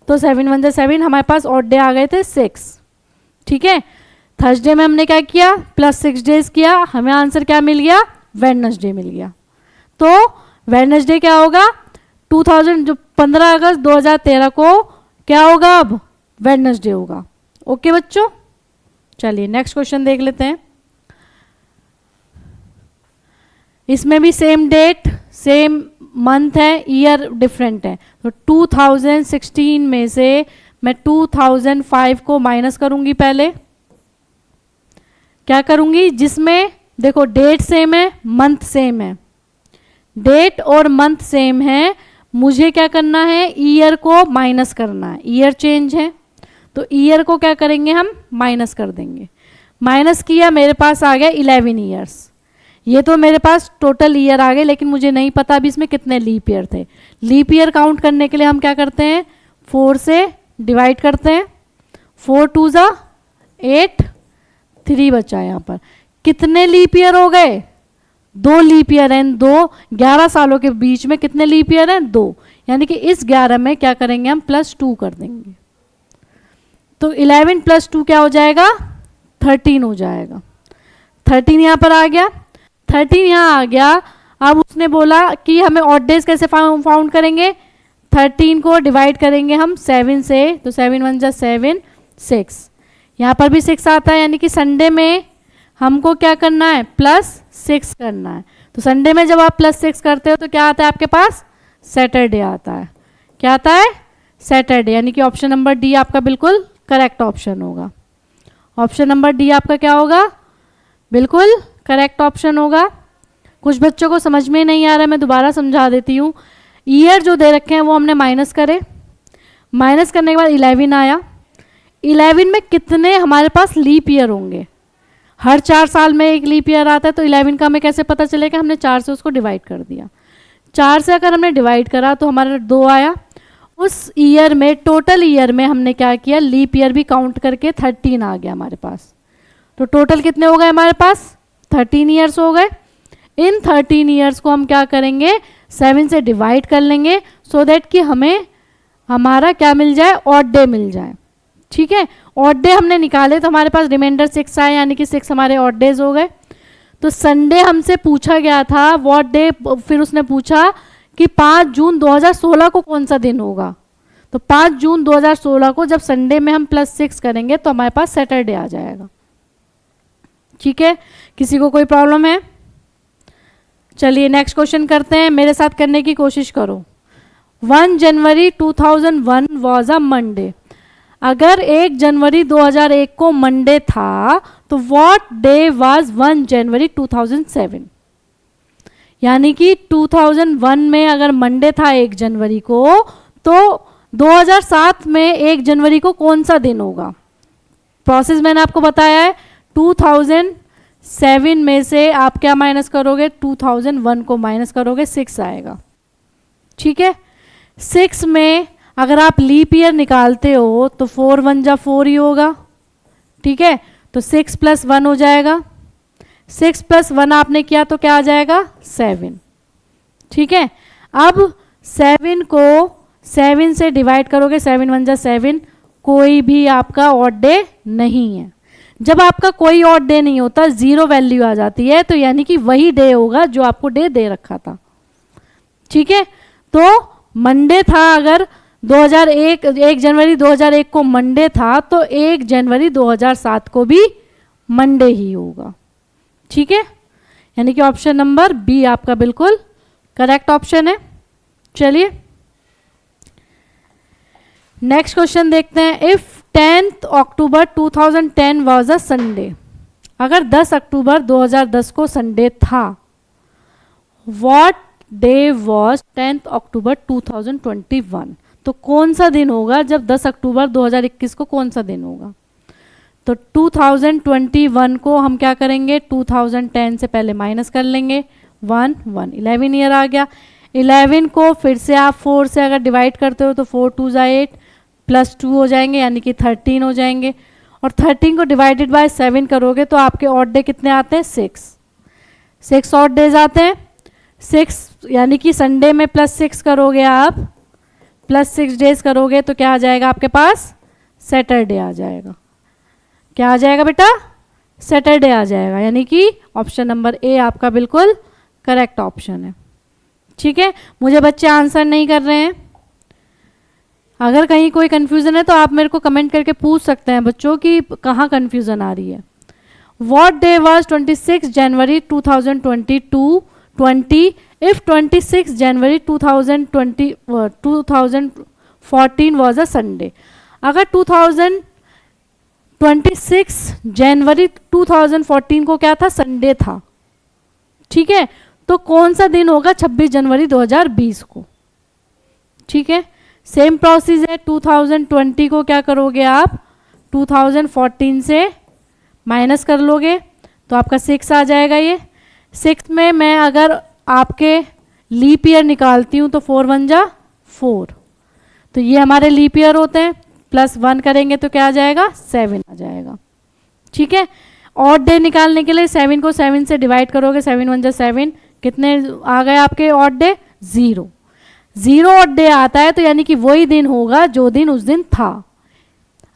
तो 7 1 7, हमारे पास ऑड डे आ गए थे 6। ठीक है, थर्सडे में हमने क्या किया, +6 डेज किया, हमें आंसर क्या मिल गया, वेडनेसडे मिल गया। तो वेडनेसडे क्या होगा, 2000 जो 15 अगस्त 2013 को क्या होगा, अब वेडनेसडे होगा। ओके बच्चों, चलिए नेक्स्ट क्वेश्चन देख लेते हैं। इसमें भी सेम डेट सेम मंथ है, ईयर डिफरेंट है। तो 2016 में से मैं 2005 को माइनस करूंगी। पहले क्या करूंगी, जिसमें देखो डेट सेम है मंथ सेम है, डेट और मंथ सेम है, मुझे क्या करना है, ईयर को माइनस करना है। ईयर चेंज है तो ईयर को क्या करेंगे, हम माइनस कर देंगे। माइनस किया, मेरे पास आ गया 11 ईयर्स। ये तो मेरे पास टोटल ईयर आ गए, लेकिन मुझे नहीं पता अभी इसमें कितने लीप ईयर थे। लीप ईयर काउंट करने के लिए हम क्या करते हैं, 4 से डिवाइड करते हैं। 4 2 ज़ा 8, 3 बचा यहाँ पर। कितने लीप ईयर हो गए, 2 लीप ईयर हैं। 2 11 सालों के बीच में कितने लीप ईयर हैं, 2। यानी कि इस 11 में क्या करेंगे, हम +2 कर देंगे। तो 11 + 2 क्या हो जाएगा, 13 हो जाएगा। 13 यहाँ पर आ गया, 13 यहाँ आ गया। अब उसने बोला कि हमें ऑड डेज कैसे फाउंड करेंगे, 13 को डिवाइड करेंगे हम 7 से, तो 7 1 7, 6। यहाँ पर भी 6 आता है, यानी कि संडे में हमको क्या करना है, +6 करना है। तो संडे में जब आप +6 करते हो तो क्या आता है आपके पास, सैटरडे आता है। क्या आता है, सैटरडे। यानी कि ऑप्शन नंबर डी आपका बिल्कुल करेक्ट ऑप्शन होगा। ऑप्शन नंबर डी आपका क्या होगा, बिल्कुल करेक्ट ऑप्शन होगा। कुछ बच्चों को समझ में नहीं आ रहा है, मैं दोबारा समझा देती हूँ। ईयर जो दे रखे हैं वो हमने माइनस करे, माइनस करने के बाद 11 आया। 11 में कितने हमारे पास लीप ईयर होंगे, हर 4 साल में एक लीप ईयर आता है। तो 11 का हमें कैसे पता चलेगा, हमने 4 से उसको डिवाइड कर दिया। 4 से अगर हमने डिवाइड करा तो हमारा 2 आया। उस ईयर में, टोटल ईयर में हमने क्या किया, लीप ईयर भी काउंट करके 13 आ गया हमारे पास। तो टोटल कितने हो गए हमारे पास, 13 ईयर्स हो गए। इन 13 ईयर्स को हम क्या करेंगे, 7 से डिवाइड कर लेंगे, सो दैट कि हमें हमारा क्या मिल जाए, ऑड डे मिल जाए। ठीक है, ऑड डे हमने निकाले तो हमारे पास रिमाइंडर 6 आए, यानी कि 6 हमारे ऑड डेज हो गए। तो संडे हमसे पूछा गया था व्हाट डे, फिर उसने पूछा कि 5 जून 2016 को कौन सा दिन होगा। तो 5 जून 2016 को जब संडे में हम +6 करेंगे तो हमारे पास सैटरडे आ जाएगा। ठीक है, किसी को कोई प्रॉब्लम है? चलिए नेक्स्ट क्वेश्चन करते हैं, मेरे साथ करने की कोशिश करो। 1 जनवरी 2001 वॉज अ मंडे। अगर 1 जनवरी 2001 को मंडे था तो व्हाट डे वाज 1 जनवरी 2007। यानी कि 2001 में अगर मंडे था 1 जनवरी को, तो 2007 में 1 जनवरी को कौन सा दिन होगा। प्रोसेस मैंने आपको बताया है। 2007 में से आप क्या माइनस करोगे, 2001 को माइनस करोगे, 6 आएगा। ठीक है, 6 में अगर आप लीप ईयर निकालते हो तो 4 1 जा 4 ही होगा। ठीक है, तो 6 + 1 हो जाएगा। 6 + 1 आपने किया तो क्या आ जाएगा, 7। ठीक है, अब 7 को 7 से डिवाइड करोगे, 7 1 जा 7, कोई भी आपका ऑड डे नहीं है। जब आपका कोई ऑड डे नहीं होता, 0 वैल्यू आ जाती है, तो यानी कि वही डे होगा जो आपको डे दे रखा था। ठीक है, तो मंडे था, अगर 1 जनवरी 2001 को मंडे था तो 1 जनवरी 2007 को भी मंडे ही होगा। ठीक है, यानी कि ऑप्शन नंबर बी आपका बिल्कुल करेक्ट ऑप्शन है। चलिए नेक्स्ट क्वेश्चन देखते हैं। If 10 October 2010 was a Sunday. अगर 10 अक्टूबर 2010 को संडे था, व्हाट डे वॉज 10 अक्टूबर 2021। तो कौन सा दिन होगा जब 10 अक्टूबर 2021 को कौन सा दिन होगा? तो 2021 को हम क्या करेंगे, 2010 से पहले माइनस कर लेंगे, 1 1 11 ईयर आ गया। 11 को फिर से आप 4 से अगर डिवाइड करते हो तो 4 2 8 प्लस 2 हो जाएंगे, यानी कि 13 हो जाएंगे। और 13 को डिवाइडेड बाय 7 करोगे तो आपके ऑड डे कितने आते हैं, 6 ऑड डेज आते हैं। 6 यानी कि संडे में प्लस 6 करोगे आप, प्लस 6 डेज करोगे तो क्या आ जाएगा आपके पास, सैटरडे आ जाएगा। क्या आ जाएगा बेटा, सैटरडे आ जाएगा, यानी कि ऑप्शन नंबर ए आपका बिल्कुल करेक्ट ऑप्शन है। ठीक है, मुझे बच्चे आंसर नहीं कर रहे हैं, अगर कहीं कोई कंफ्यूजन है तो आप मेरे को कमेंट करके पूछ सकते हैं बच्चों कि कहाँ कंफ्यूजन आ रही है। What day was 26 January 2020 if 26 January 2014 was a Sunday? अगर 26 जनवरी 2014 को क्या था, संडे था, ठीक है, तो कौन सा दिन होगा 26 जनवरी 2020 को? ठीक है, सेम प्रोसेस है। 2020 को क्या करोगे आप, 2014 से माइनस कर लोगे तो आपका 6 आ जाएगा। ये 6 में मैं अगर आपके लीप ईयर निकालती हूँ तो 4 1 जा 4, तो ये हमारे लीप ईयर होते हैं, प्लस 1 करेंगे तो क्या आ जाएगा, 7 आ जाएगा। ठीक है, ऑड डे निकालने के लिए 7 को 7 से डिवाइड करोगे, 7 1 जा 7, कितने आ गए आपके ऑड डे, 0 ऑड डे आता है तो यानी कि वही दिन होगा जो दिन उस दिन था।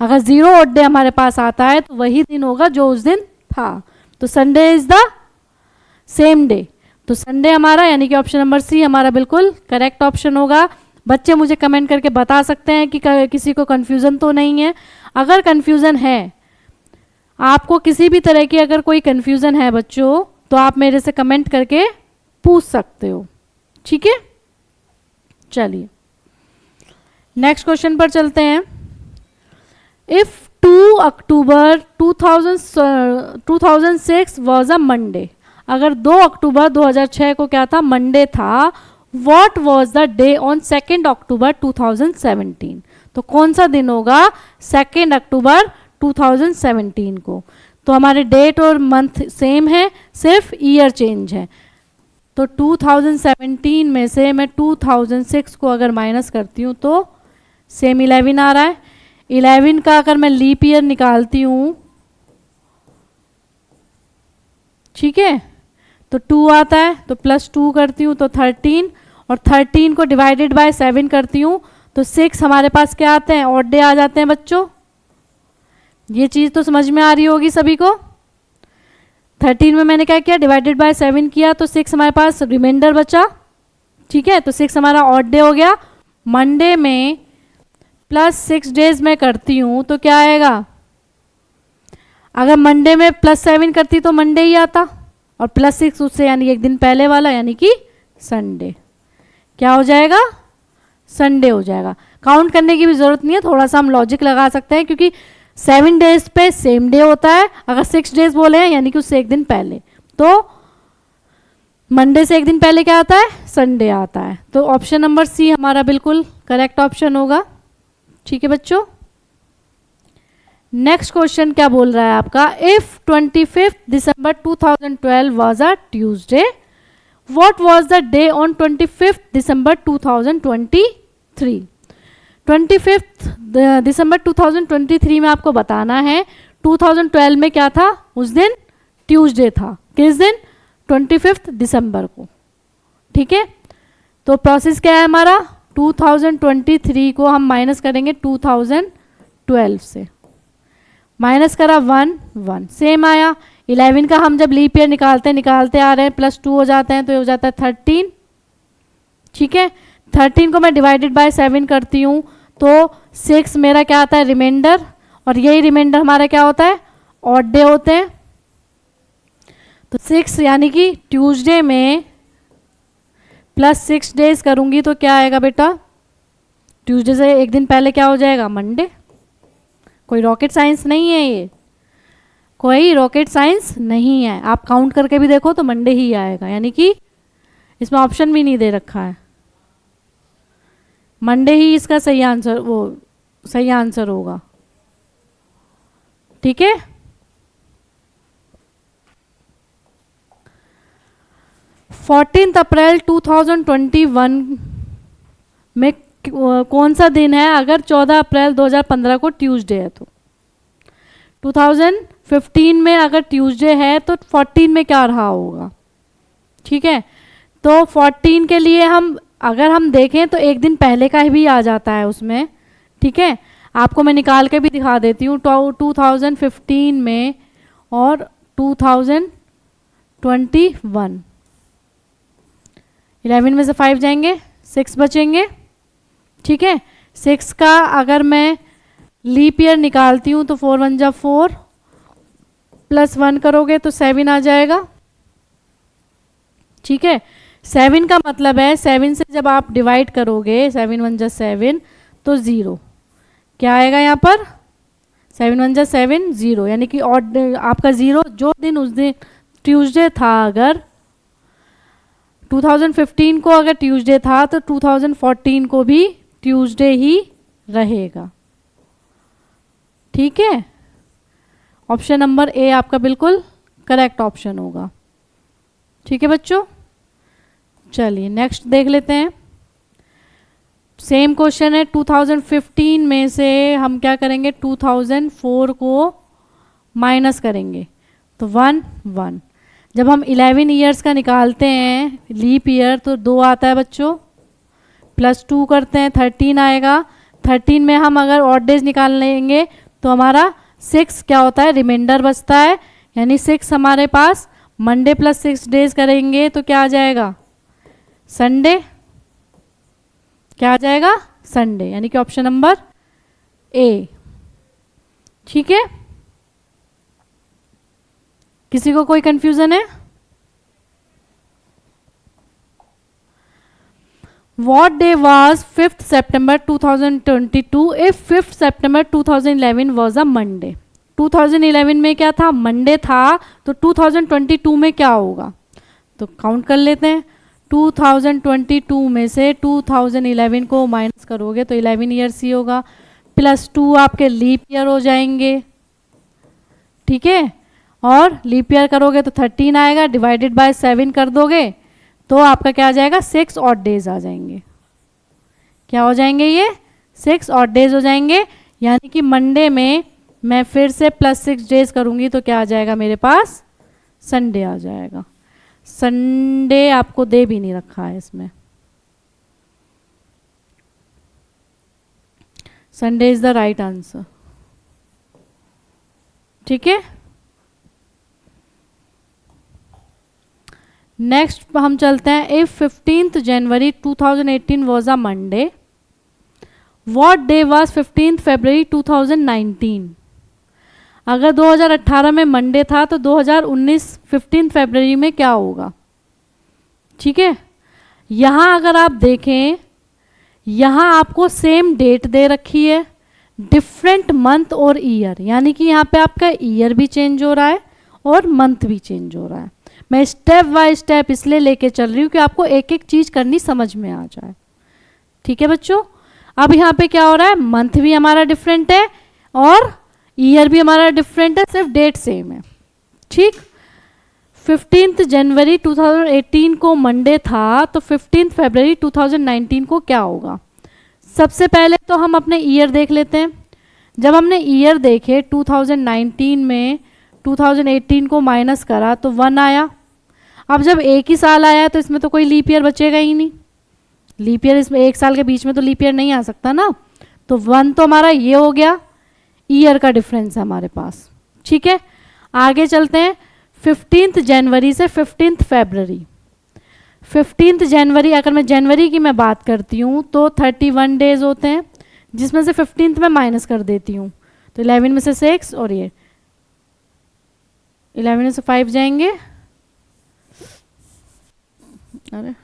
अगर 0 ऑड डे हमारे पास आता है तो वही दिन होगा जो उस दिन था, तो Sunday is the same day, तो संडे हमारा यानी कि ऑप्शन नंबर सी हमारा बिल्कुल करेक्ट ऑप्शन होगा। बच्चे मुझे कमेंट करके बता सकते हैं कि किसी को कन्फ्यूज़न तो नहीं है। अगर कन्फ्यूज़न है, आपको किसी भी तरह की अगर कोई कन्फ्यूज़न है बच्चों, तो आप मेरे से कमेंट करके पूछ सकते हो। ठीक है, चलिए नेक्स्ट क्वेश्चन पर चलते हैं। If 2 October 2006 was a Monday, अगर 2 अक्टूबर 2006 को क्या था, मंडे था, what was the day on 2 अक्टूबर 2017, तो कौन सा दिन होगा 2 अक्टूबर 2017 को? तो हमारे डेट और मंथ सेम है, सिर्फ ईयर चेंज है। तो 2017 में से मैं 2006 को अगर माइनस करती हूँ तो सेम 11 आ रहा है। 11 का अगर मैं लीप ईयर निकालती हूँ, ठीक है, तो 2 आता है, तो प्लस 2 करती हूँ तो 13, और 13 को डिवाइडेड बाय 7 करती हूँ तो 6 हमारे पास क्या आते हैं, ऑड डे आ जाते हैं बच्चों। ये चीज़ तो समझ में आ रही होगी सभी को। 13 में मैंने क्या किया, डिवाइडेड बाय 7 किया तो 6 हमारे पास रिमाइंडर बचा। ठीक है, तो 6 हमारा ऑड डे हो गया। मंडे में प्लस 6 डेज में करती हूँ तो क्या आएगा, अगर मंडे में प्लस 7 करती तो मंडे ही आता, और प्लस 6 उससे यानी एक दिन पहले वाला यानी कि संडे, क्या हो जाएगा, संडे हो जाएगा। काउंट करने की भी ज़रूरत नहीं है, थोड़ा सा हम लॉजिक लगा सकते हैं, क्योंकि 7 डेज पे सेम डे होता है। अगर 6 डेज बोले हैं यानी कि उससे एक दिन पहले, तो मंडे से एक दिन पहले क्या आता है, संडे आता है। तो ऑप्शन नंबर सी हमारा बिल्कुल करेक्ट ऑप्शन होगा। ठीक है बच्चों, नेक्स्ट क्वेश्चन क्या बोल रहा है आपका, if 25 December 2012 was a Tuesday, what was the day on 25 दिसंबर 2023? 25 दिसंबर 2023 में आपको बताना है 2012 में क्या था, उस दिन ट्यूसडे था। किस दिन, 25 दिसंबर को। ठीक है, तो प्रोसेस क्या है हमारा, 2023 को हम माइनस करेंगे 2012 से, माइनस करा 1 1 सेम आया। 11 का हम जब लीप ईयर निकालते आ रहे हैं, प्लस 2 हो जाते हैं तो ये हो जाता है 13। ठीक है, 13 को मैं डिवाइडेड बाय 7 करती हूँ तो 6 मेरा क्या आता है, रिमाइंडर, और यही रिमाइंडर हमारा क्या होता है, ऑड डे होते हैं। तो 6 यानी कि ट्यूसडे में प्लस 6 डेज करूँगी तो क्या आएगा बेटा, ट्यूसडे से एक दिन पहले क्या हो जाएगा, मंडे। कोई रॉकेट साइंस नहीं है ये, कोई रॉकेट साइंस नहीं है। आप काउंट करके भी देखो तो मंडे ही आएगा, यानी कि इसमें ऑप्शन भी नहीं दे रखा है। मंडे ही इसका सही आंसर, वो सही आंसर होगा। ठीक है, 14 अप्रैल 2021 में कौन सा दिन है अगर 14 अप्रैल 2015 को ट्यूसडे है? तो 2015 में अगर ट्यूसडे है तो 14 में क्या रहा होगा? ठीक है, तो 14 के लिए हम अगर हम देखें तो एक दिन पहले का भी आ जाता है उसमें। ठीक है, आपको मैं निकाल के भी दिखा देती हूँ 2015 में और 2021। 11 में से 5 जाएंगे, 6 बचेंगे। ठीक है, 6 का अगर मैं लीप ईयर निकालती हूँ तो 4 1 जा 4 प्लस 1 करोगे तो 7 आ जाएगा। ठीक है, 7 का मतलब है 7 से जब आप डिवाइड करोगे 7 1 जा 7 तो 0 क्या आएगा यहाँ पर? 7 1 जा 7 0, यानी कि ऑड आपका 0 जो दिन उस दिन ट्यूसडे था, अगर 2015 को अगर ट्यूसडे था तो 2014 को भी ट्यूसडे ही रहेगा। ठीक है, ऑप्शन नंबर ए आपका बिल्कुल करेक्ट ऑप्शन होगा। ठीक है बच्चों, चलिए नेक्स्ट देख लेते हैं। सेम क्वेश्चन है, 2015 में से हम क्या करेंगे? 2004 को माइनस करेंगे तो 1 1। जब हम 11 ईयर्स का निकालते हैं लीप ईयर तो 2 आता है बच्चों, प्लस 2 करते हैं 13 आएगा। 13 में हम अगर ऑड डेज निकाल लेंगे तो हमारा 6 क्या होता है? रिमाइंडर बचता है, यानी 6 हमारे पास मंडे प्लस 6 डेज करेंगे तो क्या आ जाएगा? संडे। क्या आ जाएगा? संडे, यानी कि ऑप्शन नंबर ए। ठीक है, किसी को कोई कंफ्यूजन है? What day was 5th September 2022 if 5th September 2011 was a Monday? 2011 में क्या था? मंडे था, तो 2022 में क्या होगा? तो काउंट कर लेते हैं। 2022 में से 2011 को माइनस करोगे तो 11 ईयर्स ही होगा, प्लस 2 आपके लीप ईयर हो जाएंगे। ठीक है, और लीप ईयर करोगे तो 13 आएगा, डिवाइडेड बाय 7 कर दोगे तो आपका क्या आ जाएगा? 6 ऑड डेज आ जाएंगे। क्या हो जाएंगे? ये 6 ऑड डेज हो जाएंगे, यानी कि मंडे में मैं फिर से प्लस 6 डेज करूंगी तो क्या आ जाएगा मेरे पास? संडे आ जाएगा। संडे आपको दे भी नहीं रखा है इसमें। Sunday is the right answer. ठीक है, नेक्स्ट हम चलते हैं। If 15th January 2018 was a Monday, what day was 15th February 2019? अगर 2018 में मंडे था तो 2019 15 फरवरी में क्या होगा? ठीक है, यहाँ अगर आप देखें, यहाँ आपको सेम डेट दे रखी है, डिफरेंट मंथ और ईयर, यानी कि यहाँ पे आपका ईयर भी चेंज हो रहा है और मंथ भी चेंज हो रहा है। मैं स्टेप बाय स्टेप इसलिए लेके चल रही हूँ कि आपको एक एक चीज़ करनी समझ में आ जाए। ठीक है बच्चों, अब यहाँ पे क्या हो रहा है? मंथ भी हमारा डिफरेंट है और ईयर भी हमारा डिफरेंट है, सिर्फ डेट सेम है। ठीक, 15th जनवरी 2018 को मंडे था तो 15th फरवरी 2019 को क्या होगा? सबसे पहले तो हम अपने ईयर देख लेते हैं। जब हमने ईयर देखे 2019 में 2018 को माइनस करा तो 1 आया। अब जब एक ही साल आया तो इसमें तो कोई लीप ईयर बचेगा ही नहीं। लीप ईयर इसमें एक साल के बीच में तो लीप ईयर नहीं आ सकता ना, तो 1 तो हमारा ये हो गया, ईयर का डिफरेंस है हमारे पास। ठीक है, आगे चलते हैं। 15th जनवरी से 15th फरवरी। 15th जनवरी, अगर मैं जनवरी की मैं बात करती हूँ तो 31 डेज होते हैं, जिसमें से 15th में माइनस कर देती हूँ तो 11 में से 6 और ये 11 में से 5 जाएंगे। अरे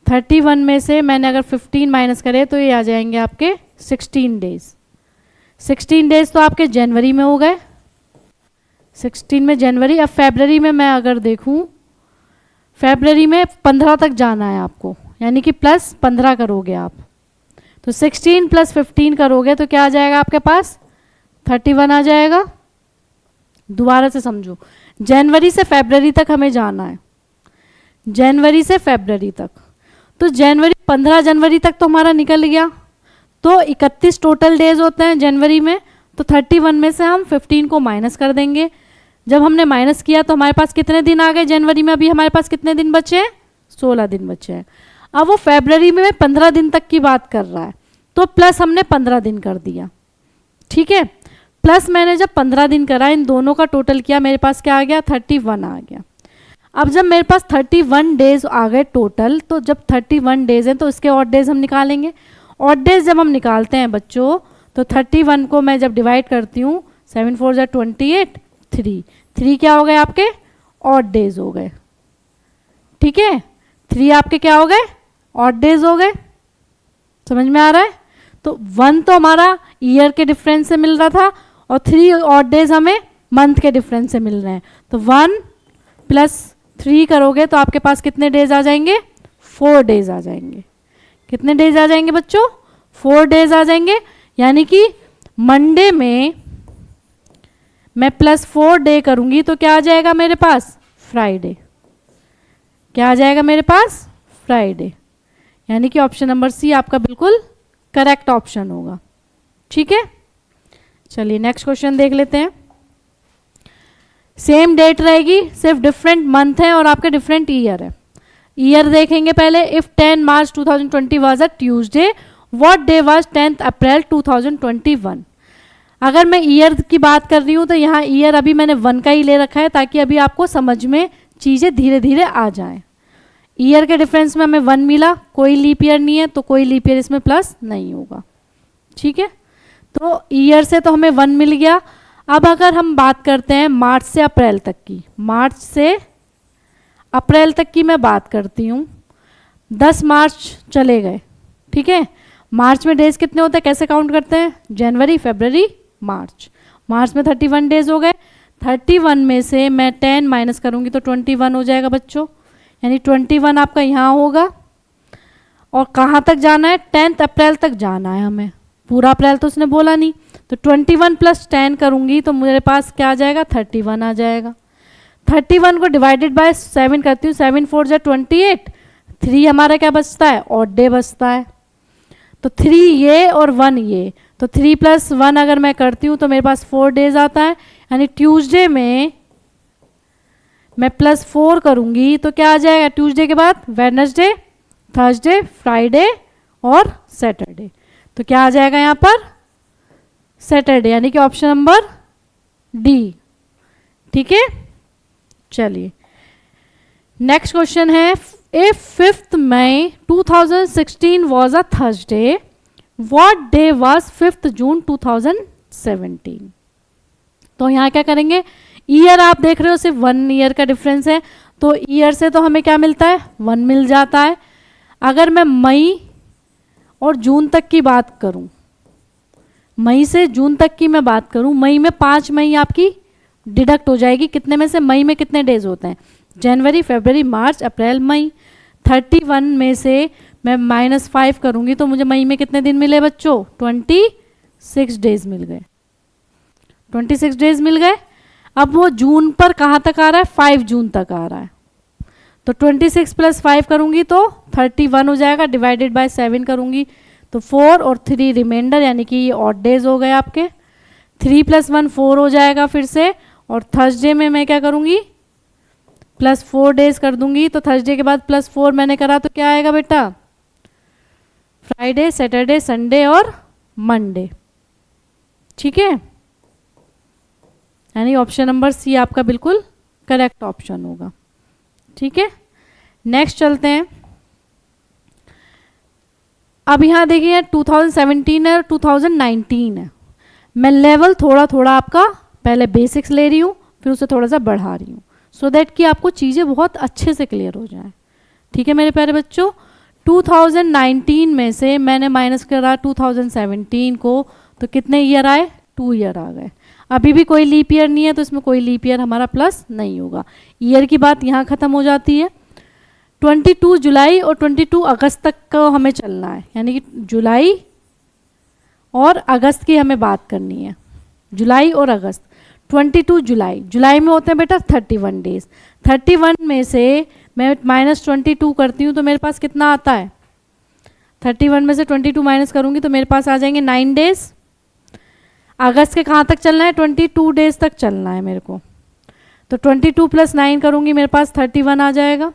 31 में से मैंने अगर 15 माइनस करे तो ये आ जाएंगे आपके 16 डेज। 16 डेज तो आपके जनवरी में हो गए, 16 में जनवरी। अब फरवरी में मैं अगर देखूं, फरवरी में 15 तक जाना है आपको, यानी कि +15 करोगे आप, तो 16 + 15 करोगे तो क्या आ जाएगा आपके पास, 31 आ जाएगा। दोबारा से समझो, जनवरी से फरवरी तक हमें जाना है, जनवरी से फरवरी तक, तो जनवरी 15 जनवरी तक तो हमारा निकल गया, तो 31 टोटल डेज होते हैं जनवरी में, तो 31 में से हम 15 को माइनस कर देंगे। जब हमने माइनस किया तो हमारे पास कितने दिन आ गए जनवरी में, अभी हमारे पास कितने दिन बचे हैं, 16 दिन बचे हैं। अब वो फरवरी में 15 दिन तक की बात कर रहा है, तो प्लस हमने 15 दिन कर दिया, ठीक है। प्लस मैंने जब 15 दिन करा, इन दोनों का टोटल किया, मेरे पास क्या आ गया, 31 आ गया। अब जब मेरे पास 31 डेज आ गए टोटल, तो जब 31 डेज हैं तो इसके ऑड डेज हम निकालेंगे। ऑड डेज जब हम निकालते हैं बच्चों, तो 31 को मैं जब डिवाइड करती हूँ, 7 4 = 28, 3 क्या हो गए आपके, ऑड डेज हो गए, ठीक है। 3 आपके क्या हो गए, ऑड डेज हो गए, समझ में आ रहा है। तो 1 तो हमारा ईयर के डिफरेंस से मिल रहा था, और 3 ऑड डेज हमें मंथ के डिफरेंस से मिल रहे हैं, तो 1 + 3 करोगे तो आपके पास कितने डेज आ जाएंगे, 4 डेज आ जाएंगे। कितने डेज आ जाएंगे बच्चों, 4 डेज आ जाएंगे। यानी कि मंडे में मैं +4 डे करूंगी तो क्या आ जाएगा मेरे पास, फ्राइडे। क्या आ जाएगा मेरे पास, फ्राइडे। यानी कि ऑप्शन नंबर सी आपका बिल्कुल करेक्ट ऑप्शन होगा, ठीक है। चलिए नेक्स्ट क्वेश्चन देख लेते हैं। सेम डेट रहेगी, सिर्फ डिफरेंट मंथ है और आपके डिफरेंट ईयर है। ईयर देखेंगे पहले। If 10 March 2020 was a Tuesday, what day was 10 अप्रैल 2021। अगर मैं ईयर की बात कर रही हूँ तो यहाँ ईयर अभी मैंने 1 का ही ले रखा है, ताकि अभी आपको समझ में चीज़ें धीरे धीरे आ जाएं। ईयर के डिफरेंस में हमें 1 मिला, कोई लीप ईयर नहीं है तो कोई लीप ईयर इसमें प्लस नहीं होगा, ठीक है। तो ईयर से तो हमें 1 मिल गया। अब अगर हम बात करते हैं मार्च से अप्रैल तक की, मार्च से अप्रैल तक की मैं बात करती हूँ। 10 मार्च चले गए, ठीक है। मार्च में डेज कितने होते हैं, कैसे काउंट करते हैं, जनवरी फरवरी मार्च। मार्च में 31 डेज हो गए, 31 में से मैं 10 माइनस करूँगी तो 21 हो जाएगा बच्चों। यानी 21 आपका यहाँ होगा। और कहाँ तक जाना है, 10 अप्रैल तक जाना है हमें, पूरा अप्रैल तो उसने बोला नहीं। तो 21 + 10 करूँगी तो मेरे पास क्या आ जाएगा, 31 आ जाएगा। 31 को डिवाइडेड बाय 7 करती हूँ, 7 4 = 28, 3 हमारा क्या बचता है, ऑड डे बचता है। तो 3 ये और 1 ये, तो 3 + 1 अगर मैं करती हूँ तो मेरे पास 4 डेज आता है। यानी ट्यूसडे में मैं +4 करूँगी तो क्या आ जाएगा, ट्यूसडे के बाद वेडनेसडे, थर्सडे, फ्राइडे और सैटरडे। तो क्या आ जाएगा यहाँ पर, सैटरडे। यानी कि ऑप्शन नंबर डी, ठीक है। चलिए नेक्स्ट क्वेश्चन है। If 5th May 2016 was a Thursday, what day was 5th June 2017। तो यहाँ क्या करेंगे, ईयर आप देख रहे हो सिर्फ 1 ईयर का डिफरेंस है, तो ईयर से तो हमें क्या मिलता है, 1 मिल जाता है। अगर मैं मई और जून तक की बात करूं, मई से जून तक की मैं बात करूं, मई में 5 मई आपकी डिडक्ट हो जाएगी। कितने में से, मई में कितने डेज होते हैं, जनवरी फरवरी मार्च अप्रैल मई। 31 में से मैं -5 करूंगी तो मुझे मई में कितने दिन मिले बच्चों, 26 डेज मिल गए, 26 डेज मिल गए। अब वो जून पर कहाँ तक आ रहा है, 5 जून तक आ रहा है। तो 26 + 5 करूंगी तो 31 हो जाएगा, डिवाइडेड बाय 7 करूंगी तो 4 और 3 रिमाइंडर, यानी कि ये ऑड डेज हो गए आपके। 3 + 1 4 हो जाएगा फिर से। और थर्सडे में मैं क्या करूंगी, +4 डेज कर दूंगी। तो थर्सडे के बाद +4 मैंने करा तो क्या आएगा बेटा, फ्राइडे, सैटरडे, संडे और मंडे, ठीक है। यानी ऑप्शन नंबर सी आपका बिल्कुल करेक्ट ऑप्शन होगा, ठीक है। नेक्स्ट चलते हैं। अब यहाँ देखिए 2017 है और 2019 है। मैं लेवल थोड़ा थोड़ा आपका पहले बेसिक्स ले रही हूँ, फिर उसे थोड़ा सा बढ़ा रही हूँ, सो दैट कि आपको चीज़ें बहुत अच्छे से क्लियर हो जाएं, ठीक है मेरे प्यारे बच्चों। 2019 में से मैंने माइनस करा 2017 को, तो कितने ईयर आए, 2 ईयर आ गए। अभी भी कोई लीप ईयर नहीं है तो इसमें कोई लीप ईयर हमारा प्लस नहीं होगा। ईयर की बात यहाँ ख़त्म हो जाती है। 22 जुलाई और 22 अगस्त तक को हमें चलना है, यानी कि जुलाई और अगस्त की हमें बात करनी है, जुलाई और अगस्त। 22 जुलाई, जुलाई में होते हैं बेटा 31 डेज। 31 में से मैं -22 करती हूँ तो मेरे पास कितना आता है, 31 में से 22 माइनस करूँगी तो मेरे पास आ जाएंगे 9 डेज। अगस्त के कहाँ तक चलना है, 22 डेज तक चलना है मेरे को, तो 22 + 9 करूँगी मेरे पास 31 आ जाएगा।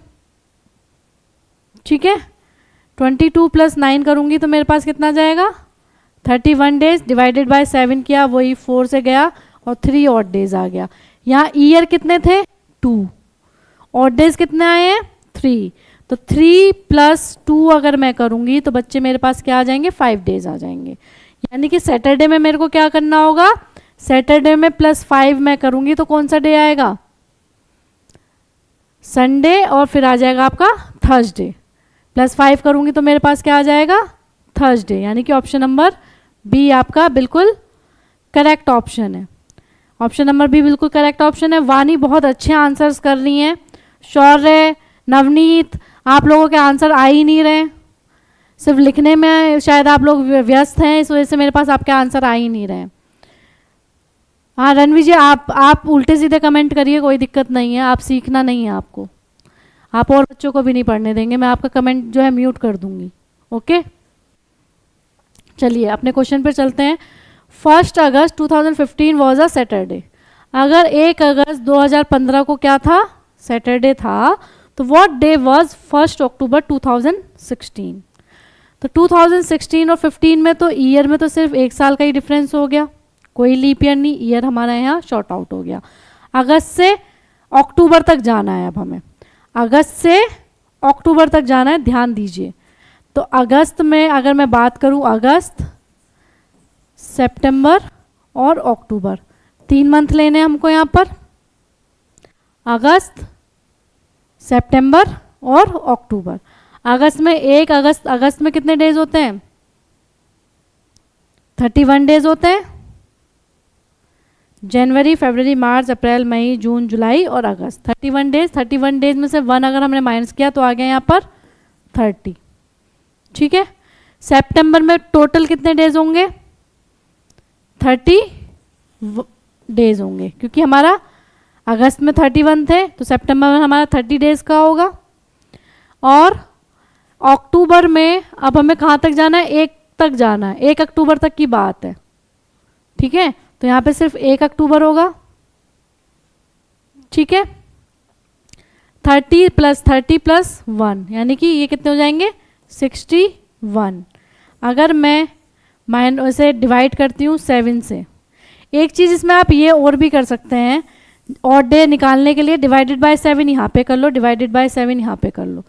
ठीक है, 22 + 9 करूँगी तो मेरे पास कितना जाएगा, 31 डेज डिवाइडेड बाय 7 किया, वही 4 से गया और 3 ऑड डेज आ गया। यहाँ ईयर कितने थे, 2, ऑड डेज कितने आए हैं, 3, तो 3 + 2 अगर मैं करूँगी तो बच्चे मेरे पास क्या आ जाएंगे, 5 डेज आ जाएंगे। यानी कि सैटरडे में मेरे को क्या करना होगा, सैटरडे में +5 मैं करूँगी तो कौन सा डे आएगा, संडे, और फिर आ जाएगा आपका थर्सडे। +5 करूँगी तो मेरे पास क्या आ जाएगा, थर्सडे। यानी कि ऑप्शन नंबर बी आपका बिल्कुल करेक्ट ऑप्शन है। ऑप्शन नंबर बी बिल्कुल करेक्ट ऑप्शन है। वानी बहुत अच्छे आंसर्स कर रही हैं, शौर्य, नवनीत, आप लोगों के आंसर आ ही नहीं रहे, सिर्फ लिखने में शायद आप लोग व्यस्त हैं, इस वजह से मेरे पास आपके आंसर आ ही नहीं रहे। हाँ रणवी जी, आप उल्टे सीधे कमेंट करिए, कोई दिक्कत नहीं है, आप सीखना नहीं है आपको, आप और बच्चों को भी नहीं पढ़ने देंगे, मैं आपका कमेंट जो है म्यूट कर दूंगी। ओके, चलिए अपने क्वेश्चन पर चलते हैं। 1 अगस्त 2015 वॉज अ सैटरडे। अगर 1 अगस्त 2015 को क्या था, सैटरडे था, तो व्हाट डे वाज 1 अक्टूबर 2016। तो 2016 और 15 में तो ईयर में तो सिर्फ 1 साल का ही डिफरेंस हो गया, कोई लीप ईयर नहीं, ईयर हमारा यहाँ शॉर्ट आउट हो गया। अगस्त से अक्टूबर तक जाना है, अब हमें अगस्त से अक्टूबर तक जाना है, ध्यान दीजिए। तो अगस्त में अगर मैं बात करूँ, अगस्त, सितंबर और अक्टूबर, 3 मंथ लेने हैं हमको यहाँ पर, अगस्त, सितंबर और अक्टूबर। अगस्त में 1 अगस्त, अगस्त में कितने डेज होते हैं, 31 डेज होते हैं। जनवरी, फरवरी, मार्च, अप्रैल, मई, जून, जुलाई और अगस्त, 31 डेज। 31 डेज में से 1 अगर हमने माइनस किया तो आ गया यहाँ पर 30। ठीक है, सितंबर में टोटल कितने डेज होंगे, 30 डेज होंगे, क्योंकि हमारा अगस्त में 31 थे तो सितंबर में हमारा 30 डेज का होगा। और अक्टूबर में अब हमें कहाँ तक जाना है, 1 तक जाना है, 1 अक्टूबर तक की बात है। ठीक है, तो यहाँ पे सिर्फ 1 अक्टूबर होगा। ठीक है, 30 + 30 + 1, यानी कि ये कितने हो जाएंगे, 61। अगर मैं इसे डिवाइड करती हूँ 7 से, एक चीज़ इसमें आप ये और भी कर सकते हैं, ऑड डे निकालने के लिए डिवाइडेड बाय 7 यहाँ पे कर लो, डिवाइडेड बाय 7 यहाँ पे कर लो,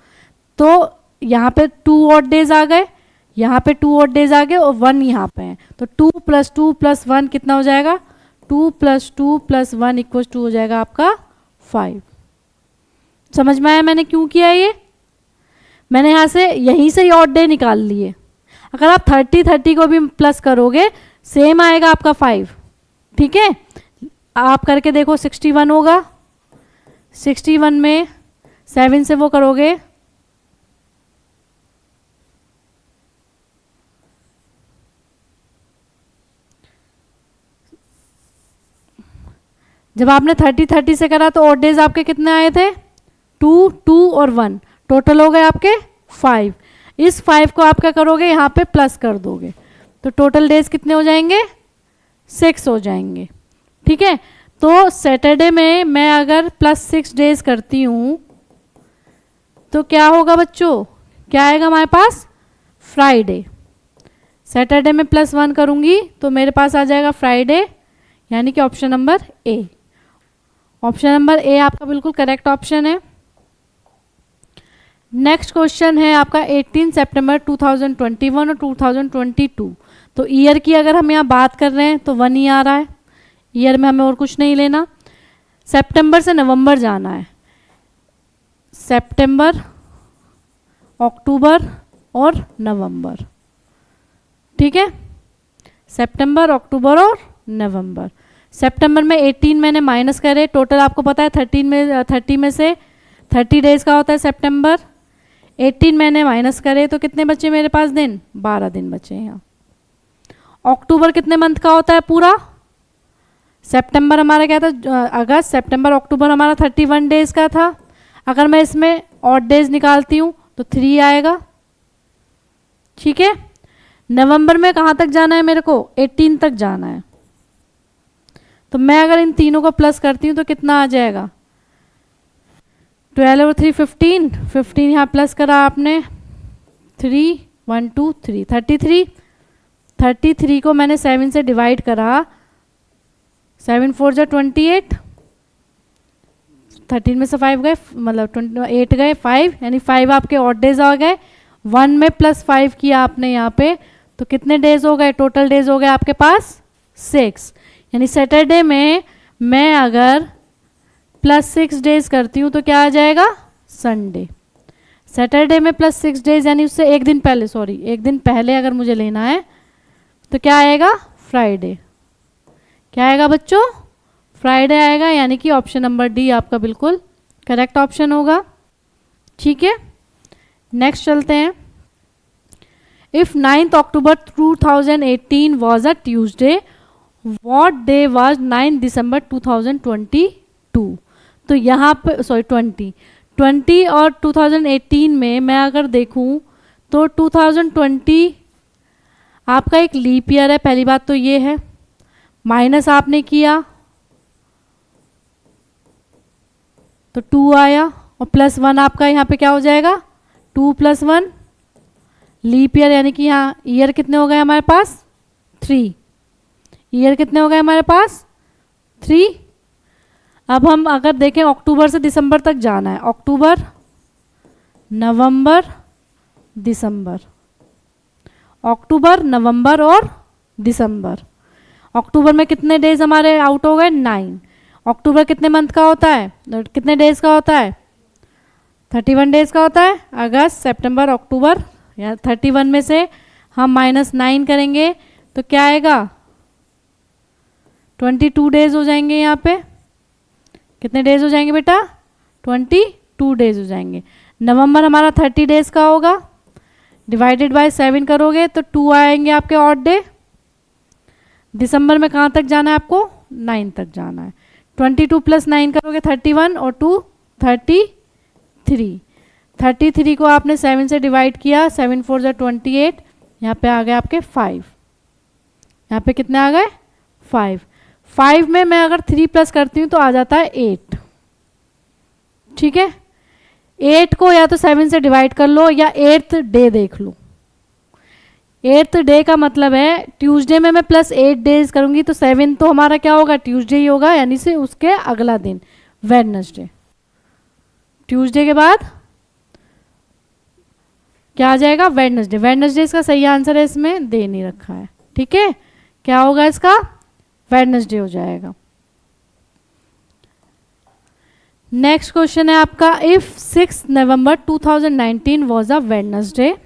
तो यहाँ पे 2 ऑड डेज आ गए, यहाँ पे 2 ऑड डेज आ गए और 1 यहाँ पे है, तो 2 + 2 + 1 कितना हो जाएगा, 2 + 2 + 1 = 2 हो जाएगा आपका 5। समझ में आया मैंने क्यों किया ये, मैंने यहाँ से यहीं से ही ऑड डे निकाल लिए। अगर आप 30 को भी प्लस करोगे सेम आएगा आपका 5। ठीक है, आप करके देखो, 61 होगा, 61 में 7 से वो करोगे, जब आपने 30 से करा तो ऑड डेज आपके कितने आए थे, 2, 2 और 1, टोटल हो गए आपके 5। इस 5 को आप क्या करोगे, यहाँ पे प्लस कर दोगे, तो टोटल डेज कितने हो जाएंगे, 6 हो जाएंगे। ठीक है, तो सैटरडे में मैं अगर +6 डेज करती हूँ तो क्या होगा बच्चों, क्या आएगा हमारे पास, फ्राइडे। सैटरडे में +1 करूँगी तो मेरे पास आ जाएगा फ्राइडे, यानी कि option number A. Option number A आपका बिल्कुल करेक्ट ऑप्शन है। नेक्स्ट क्वेश्चन है आपका 18 सितंबर 2021 और 2022। तो ईयर की अगर हम यहाँ बात कर रहे हैं तो 1 ही आ रहा है, ईयर में हमें और कुछ नहीं लेना। सितंबर से नवंबर जाना है, सितंबर, अक्टूबर और नवंबर। ठीक है, सितंबर, अक्टूबर और नवंबर। सितंबर में 18 मैंने माइनस करे, टोटल आपको पता है 30 में से 30 डेज का होता है सितंबर, 18 मैंने माइनस करे तो कितने बचे मेरे पास दिन? 12 दिन बचे हैं यहाँ। अक्टूबर कितने मंथ का होता है पूरा? सितंबर हमारा क्या था? अगस्त सितंबर अक्टूबर हमारा 31 डेज का था। अगर मैं इसमें ऑड डेज निकालती हूँ तो 3 आएगा। ठीक है। नवंबर में कहाँ तक जाना है मेरे को? 18 तक जाना है। तो मैं अगर इन तीनों को प्लस करती हूँ तो कितना आ जाएगा? 12 और 3 15, 15 यहाँ प्लस करा आपने, 3 1 2 3 33, 33 को मैंने 7 से डिवाइड करा, 7 4 जा 28, 13 में से 5 गए, मतलब 8 गए, 5 यानी 5 आपके ऑड डेज आ गए। 1 में प्लस 5 किया आपने यहाँ पे, तो कितने डेज हो गए? टोटल डेज हो गए आपके पास 6। यानी सैटरडे में मैं अगर +6 डेज करती हूँ तो क्या आ जाएगा? संडे। सैटरडे में +6 डेज यानी उससे एक दिन पहले, सॉरी एक दिन पहले अगर मुझे लेना है तो क्या आएगा? फ्राइडे। क्या आएगा बच्चों? फ्राइडे आएगा। यानी कि ऑप्शन नंबर डी आपका बिल्कुल करेक्ट ऑप्शन होगा। ठीक है, नेक्स्ट चलते हैं। If 9th October 2018 was a Tuesday, what day was 9 दिसंबर 2022? तो यहाँ पे सॉरी 20 और 2018 में मैं अगर देखूँ तो 2020 आपका एक लीप ईयर है, पहली बात तो ये है। माइनस आपने किया तो 2 आया, और +1 आपका यहाँ पे क्या हो जाएगा? 2 + 1 लीप ईयर, यानी कि यहाँ ईयर कितने हो गए हमारे पास? 3। ईयर कितने हो गए हमारे पास? 3। अब हम अगर देखें अक्टूबर से दिसंबर तक जाना है, अक्टूबर नवंबर दिसंबर, अक्टूबर नवंबर और दिसंबर। अक्टूबर में कितने डेज हमारे आउट हो गए? 9। अक्टूबर कितने मंथ का होता है? कितने डेज का होता है? 31 डेज का होता है। अगस्त सितंबर अक्टूबर, या 31 में से हम -9 करेंगे तो क्या आएगा? 22 डेज हो जाएंगे। यहाँ पे कितने डेज हो जाएंगे बेटा? 22 डेज हो जाएंगे। नवंबर हमारा 30 डेज का होगा, डिवाइडेड बाय 7 करोगे तो 2 आएंगे आपके ऑड डे। दिसंबर में कहाँ तक जाना है आपको? 9 तक जाना है। 22 + 9 करोगे 31 और 2 33। 33 को आपने 7 से डिवाइड किया, 7 4 जा 28, यहाँ पे आ गए आपके 5। यहाँ पे कितने आ गए? 5। 5 में मैं अगर 3 प्लस करती हूँ तो आ जाता है 8। ठीक है, 8 को या तो 7 से डिवाइड कर लो या 8th डे देख लो। 8th डे का मतलब है ट्यूसडे में मैं +8 डेज करूंगी तो 7 तो हमारा क्या होगा? ट्यूसडे ही होगा, यानी से उसके अगला दिन वेडनेसडे। ट्यूसडे के बाद क्या आ जाएगा? वेडनेसडे। वेडनेसडे इसका सही आंसर है, इसमें दे नहीं रखा है। ठीक है, क्या होगा इसका? वेडनेसडे हो जाएगा। नेक्स्ट क्वेश्चन है आपका, if 6 November 2019 was a Wednesday,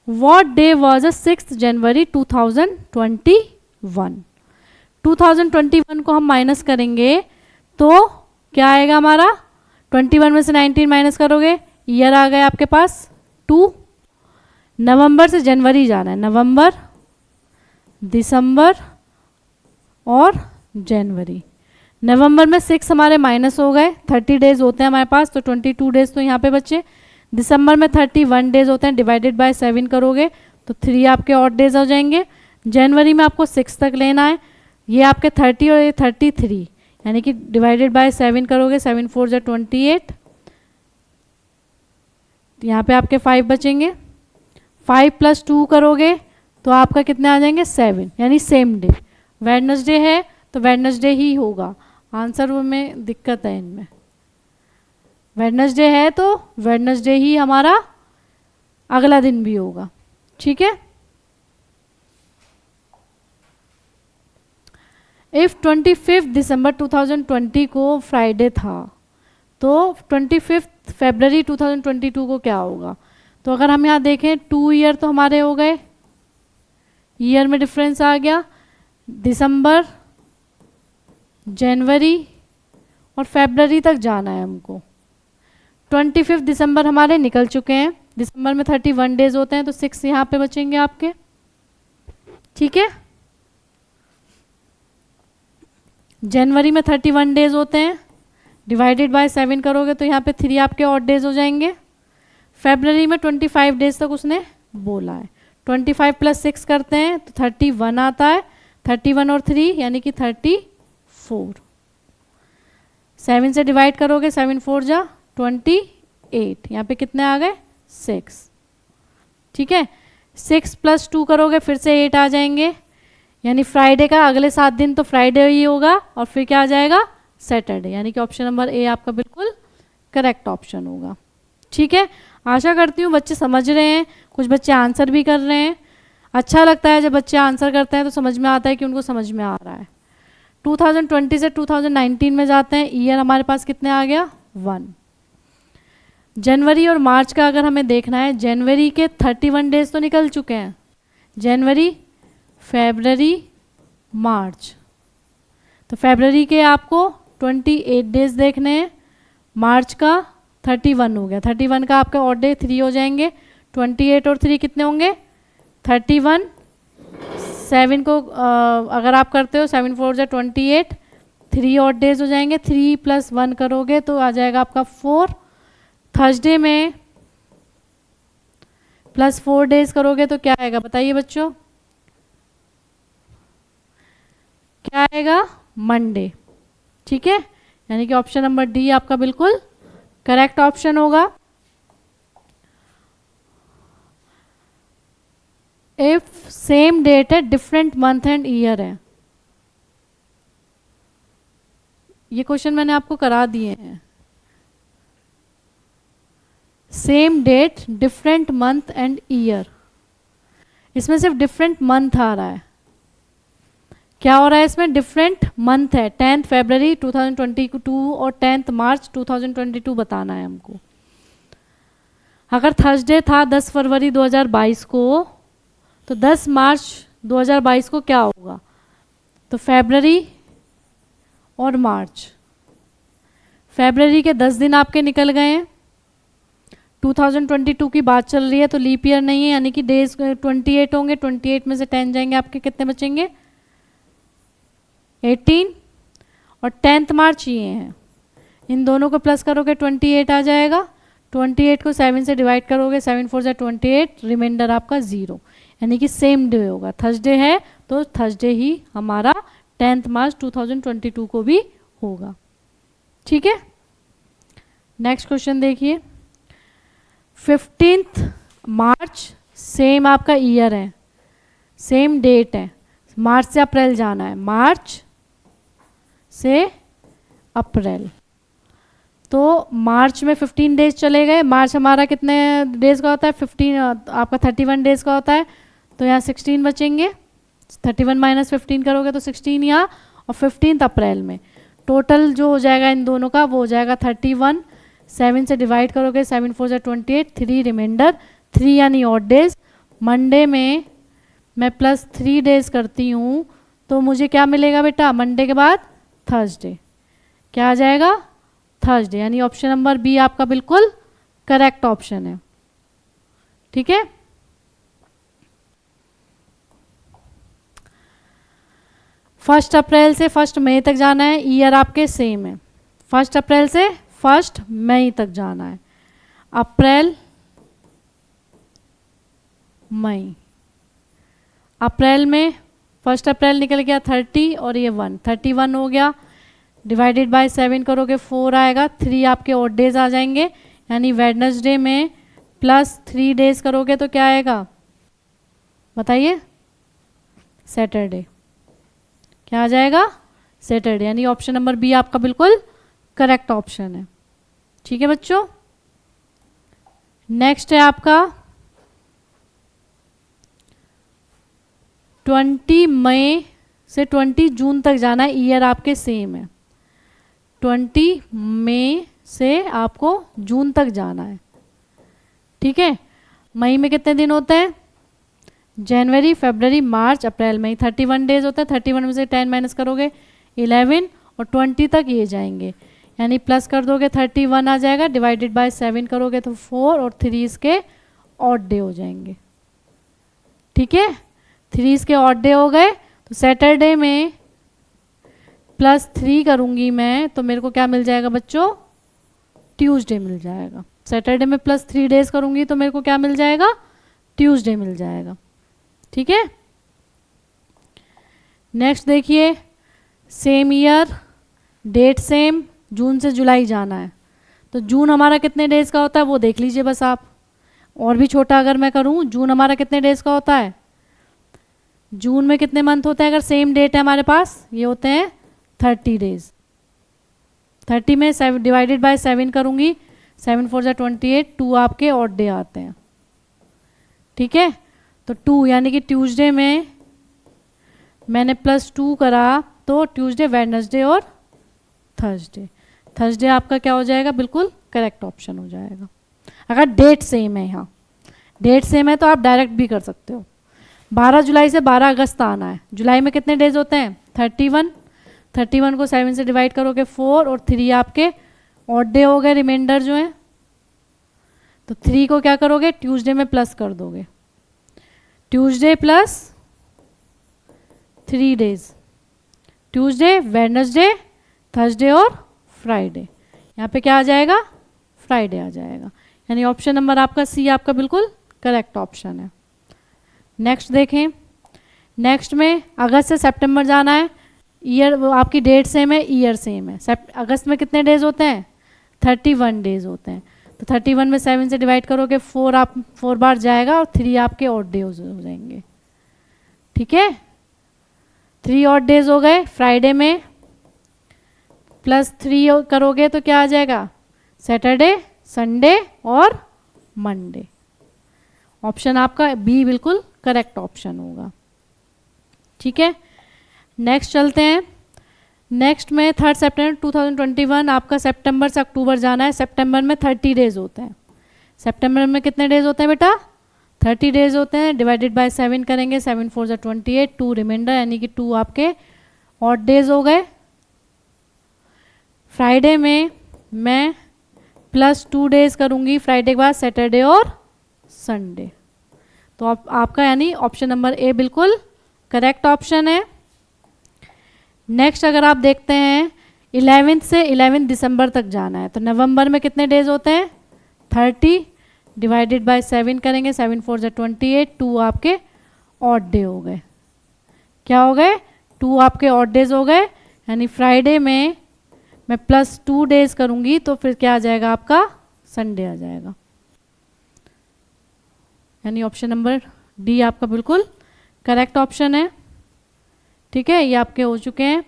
what day was a 6 जनवरी 2021? 2021 को हम माइनस करेंगे तो क्या आएगा हमारा? 21 में से 19 माइनस करोगे, ईयर आ गए आपके पास 2। नवंबर से जनवरी जाना है, नवंबर दिसंबर और जनवरी। नवंबर में 6 हमारे माइनस हो गए, 30 डेज होते हैं हमारे पास, तो 22 डेज तो यहाँ पे बचे। दिसंबर में 31 डेज होते हैं, डिवाइडेड बाय 7 करोगे तो 3 आपके ऑड डेज हो जाएंगे। जनवरी में आपको 6 तक लेना है, ये आपके 30 और ये 33, यानी कि डिवाइडेड बाय 7 करोगे, 7 4 जा 28, यहाँ पे आपके 5 बचेंगे। 5 + 2 करोगे तो आपका कितने आ जाएंगे? 7, यानी सेम डे। वेडनेसडे है तो वेडनेसडे ही होगा। आंसर में दिक्कत है इनमें, वेडनेसडे है तो वेडनेसडे ही हमारा अगला दिन भी होगा। ठीक है, इफ 25 दिसंबर 2020 को फ्राइडे था तो 25 फरवरी 2022 को क्या होगा? तो अगर हम यहाँ देखें 2 ईयर तो हमारे हो गए, ईयर में डिफरेंस आ गया। दिसंबर, जनवरी और फरवरी तक जाना है हमको। 25 दिसंबर हमारे निकल चुके हैं, दिसंबर में 31 डेज होते हैं, तो 6 यहाँ पे बचेंगे आपके। ठीक है, जनवरी में 31 डेज होते हैं, डिवाइडेड बाय 7 करोगे तो यहाँ पे 3 आपके ऑड डेज हो जाएंगे। फेब्रवरी में 25 डेज तक उसने बोला है, 25 प्लस 6 करते हैं तो 31 आता है, 31 और 3 यानी कि 34। 7 से डिवाइड करोगे, 7 4 जा 28, यहाँ पे कितने आ गए 6। ठीक है, 6 प्लस 2 करोगे फिर से 8 आ जाएंगे, यानी फ्राइडे का अगले 7 दिन तो फ्राइडे ही होगा और फिर क्या आ जाएगा सैटरडे, यानी कि ऑप्शन नंबर ए आपका बिल्कुल करेक्ट ऑप्शन होगा। ठीक है, आशा करती हूँ बच्चे समझ रहे हैं, कुछ बच्चे आंसर भी कर रहे हैं। अच्छा लगता है जब बच्चे आंसर करते हैं तो समझ में आता है कि उनको समझ में आ रहा है। 2020 से 2019 में जाते हैं, ईयर हमारे पास कितने आ गया 1। जनवरी और मार्च का अगर हमें देखना है, जनवरी के 31 डेज तो निकल चुके हैं, जनवरी फरवरी मार्च, तो फरवरी के आपको 28 डेज देखने हैं, मार्च का 31 हो गया, 31 का आपका ऑड डे 3 हो जाएंगे, 28 और 3 कितने होंगे 31। 7 को अगर आप करते हो 7 4 जा 28, 3 ऑड डेज हो जाएंगे, 3 + 1 करोगे तो आ जाएगा आपका 4। थर्सडे में +4 डेज करोगे तो क्या आएगा बताइए बच्चों, क्या आएगा मंडे। ठीक है, यानी कि ऑप्शन नंबर डी आपका बिल्कुल करेक्ट ऑप्शन होगा। इफ सेम डेट है, डिफरेंट मंथ एंड ईयर है, ये क्वेश्चन मैंने आपको करा दिए हैं। Same date different month and year, इसमें सिर्फ डिफरेंट मंथ आ रहा है, क्या हो रहा है इसमें डिफरेंट मंथ है, 10 फरवरी 2022 और 10 मार्च 2022 बताना है हमको। अगर थर्सडे था 10 फरवरी 2022 को, तो 10 मार्च 2022 को क्या होगा, तो फरवरी और मार्च, फरवरी के 10 दिन आपके निकल गए हैं, 2022 की बात चल रही है तो लीप ईयर नहीं है, यानी कि डेज 28 होंगे, 28 में से 10 जाएंगे, आपके कितने बचेंगे 18, और 10 मार्च ये हैं, इन दोनों को प्लस करोगे 28 आ जाएगा, 28 को 7 से डिवाइड करोगे, 7 4 जा 28, रिमाइंडर आपका 0, यानी कि सेम डे होगा, थर्सडे है तो थर्सडे ही हमारा 10 मार्च 2022 को भी होगा। ठीक है, नेक्स्ट क्वेश्चन देखिए, 15 मार्च सेम आपका ईयर है, सेम डेट है, मार्च से अप्रैल जाना है, मार्च से अप्रैल, तो मार्च में 15 डेज चले गए, मार्च हमारा कितने डेज का होता है 15, आपका 31 डेज का होता है, तो यहाँ 16 बचेंगे, 31 - 15 करोगे तो 16 यहाँ, और 15 अप्रैल में टोटल जो हो जाएगा इन दोनों का वो हो जाएगा 31, 7 से डिवाइड करोगे, 7 4 जा 28, 3 रिमाइंडर 3 यानी ऑड डेज। मंडे में मैं +3 डेज करती हूँ तो मुझे क्या मिलेगा बेटा, मंडे के बाद थर्सडे, क्या आ जाएगा थर्सडे, यानी ऑप्शन नंबर बी आपका बिल्कुल करेक्ट ऑप्शन है। ठीक है, फर्स्ट अप्रैल से 1 मई तक जाना है, ईयर आपके सेम है, 1 अप्रैल से 1 मई तक जाना है, अप्रैल मई, अप्रैल में 1 अप्रैल निकल गया 30 और ये 1, 31 हो गया, डिवाइडेड बाय 7 करोगे 4 आएगा, 3 आपके ऑड डेज आ जाएंगे, यानी वेडनेसडे में +3 डेज करोगे तो क्या आएगा बताइए, सैटरडे, क्या आ जाएगा सैटरडे, यानी ऑप्शन नंबर बी आपका बिल्कुल करेक्ट ऑप्शन है। ठीक है बच्चों, नेक्स्ट है आपका 20 मई से 20 जून तक जाना है, ईयर आपके सेम है, 20 मई से आपको जून तक जाना है। ठीक है, मई में कितने दिन होते हैं, जनवरी फरवरी मार्च अप्रैल मई, 31 डेज होते हैं, 31 में से 10 माइनस करोगे 11, और 20 तक ये जाएंगे, यानी प्लस कर दोगे 31 आ जाएगा, डिवाइडेड बाय 7 करोगे तो 4 और 3 इसके ऑड डे हो जाएंगे। ठीक है, 3 इसके ऑड डे हो गए, तो सैटरडे में +3 करूंगी मैं तो मेरे को क्या मिल जाएगा बच्चों, ट्यूसडे मिल जाएगा। सैटरडे में +3 डेज करूंगी तो मेरे को क्या मिल जाएगा, ट्यूसडे मिल जाएगा। ठीक है, नेक्स्ट देखिए, सेम ईयर, डेट सेम, जून से जुलाई जाना है, तो जून हमारा कितने डेज का होता है वो देख लीजिए बस आप। और भी छोटा अगर मैं करूं, जून हमारा कितने डेज का होता है, जून में कितने मंथ होते हैं, अगर सेम डेट है हमारे पास, ये होते हैं 30 डेज। 30 में 7 डिवाइडेड बाय 7 करूंगी, 7 4 जा 28, 2 आपके ऑड डे आते हैं। ठीक है, तो 2 यानी कि ट्यूसडे में मैंने +2 करा तो ट्यूसडे, वेडनेसडे और थर्सडे। थर्सडे आपका क्या हो जाएगा, बिल्कुल करेक्ट ऑप्शन हो जाएगा। अगर डेट सेम है, यहाँ डेट सेम है तो आप डायरेक्ट भी कर सकते हो। 12 जुलाई से 12 अगस्त आना है, जुलाई में कितने डेज होते हैं, 31। 31 को 7 से डिवाइड करोगे 4 और 3 आपके ऑड डे हो गए, रिमाइंडर जो है। तो 3 को क्या करोगे, ट्यूसडे में प्लस कर दोगे, Tuesday +3 days, Tuesday, Wednesday, Thursday और फ्राइडे। यहाँ पे क्या आ जाएगा, फ्राइडे आ जाएगा। यानी ऑप्शन नंबर आपका सी आपका बिल्कुल करेक्ट ऑप्शन है। नेक्स्ट देखें, नेक्स्ट में अगस्त से सितंबर जाना है, ईयर आपकी डेट सेम है, ईयर सेम है। अगस्त में कितने डेज होते हैं, 31 डेज होते हैं। तो 31 में 7 से डिवाइड करोगे 4 बार जाएगा और 3 आपके ऑड डे हो जाएंगे। ठीक है, 3 ऑड डेज हो गए। फ्राइडे में +3 करोगे तो क्या आ जाएगा, सैटरडे, संडे और मंडे। ऑप्शन आपका बी बिल्कुल करेक्ट ऑप्शन होगा। ठीक है, नेक्स्ट चलते हैं। नेक्स्ट में 3 सितंबर 2021 आपका सितंबर से अक्टूबर जाना है। सितंबर में 30 डेज होते हैं। सितंबर में कितने डेज होते हैं बेटा, 30 डेज होते हैं। डिवाइडेड बाय 7 करेंगे, 7 4 जा 28, 2 रिमाइंडर यानी कि 2 आपके ऑड डेज हो गए। फ्राइडे में मैं +2 डेज करूंगी, फ्राइडे के बाद सैटरडे और संडे। तो आपका यानी ऑप्शन नंबर ए बिल्कुल करेक्ट ऑप्शन है। नेक्स्ट अगर आप देखते हैं 11 से 11 दिसंबर तक जाना है, तो नवंबर में कितने डेज होते हैं, 30 डिवाइडेड बाय 7 करेंगे, 7 4 जा 28, 2 आपके ऑड डे हो गए। क्या हो गए, 2 आपके ऑड डेज हो गए। यानी फ्राइडे में मैं +2 डेज करूंगी तो फिर क्या आ जाएगा आपका, संडे आ जाएगा। यानी ऑप्शन नंबर डी आपका बिल्कुल करेक्ट ऑप्शन है। ठीक है, ये आपके हो चुके हैं।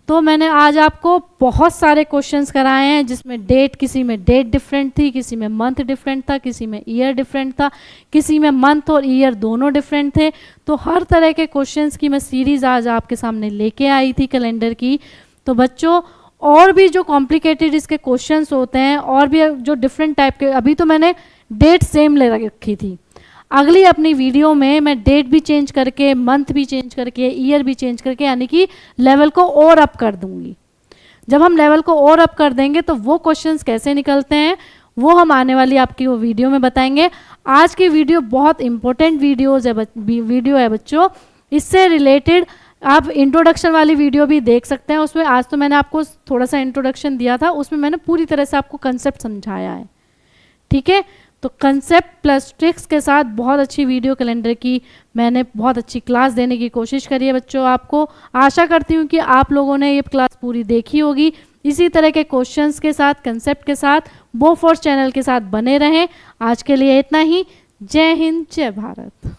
तो मैंने आज आपको बहुत सारे क्वेश्चंस कराए हैं, जिसमें डेट, किसी में डेट डिफरेंट थी, किसी में मंथ डिफरेंट था, किसी में ईयर डिफरेंट था, किसी में मंथ और ईयर दोनों डिफरेंट थे। तो हर तरह के क्वेश्चंस की मैं सीरीज़ आज आपके सामने लेके आई थी कैलेंडर की। तो बच्चों और भी जो कॉम्प्लिकेटेड इसके क्वेश्चंस होते हैं और भी जो डिफरेंट टाइप के, अभी तो मैंने डेट सेम ले रखी थी, अगली अपनी वीडियो में मैं डेट भी चेंज करके, मंथ भी चेंज करके, ईयर भी चेंज करके, यानी कि लेवल को और अप कर दूंगी। जब हम लेवल को और अप कर देंगे तो वो क्वेश्चंस कैसे निकलते हैं वो हम आने वाली आपकी वो वीडियो में बताएंगे। आज की वीडियो बहुत इंपॉर्टेंट वीडियो है बच्चों। इससे रिलेटेड आप इंट्रोडक्शन वाली वीडियो भी देख सकते हैं। उसमें आज तो मैंने आपको थोड़ा सा इंट्रोडक्शन दिया था, उसमें मैंने पूरी तरह से आपको कंसेप्ट समझाया है। ठीक है, तो कंसेप्ट प्लस ट्रिक्स के साथ बहुत अच्छी वीडियो कैलेंडर की मैंने बहुत अच्छी क्लास देने की कोशिश करी है बच्चों। आपको आशा करती हूँ कि आप लोगों ने ये क्लास पूरी देखी होगी। इसी तरह के क्वेश्चंस के साथ, कंसेप्ट के साथ बोफोर्स चैनल के साथ बने रहें। आज के लिए इतना ही। जय हिंद, जय भारत।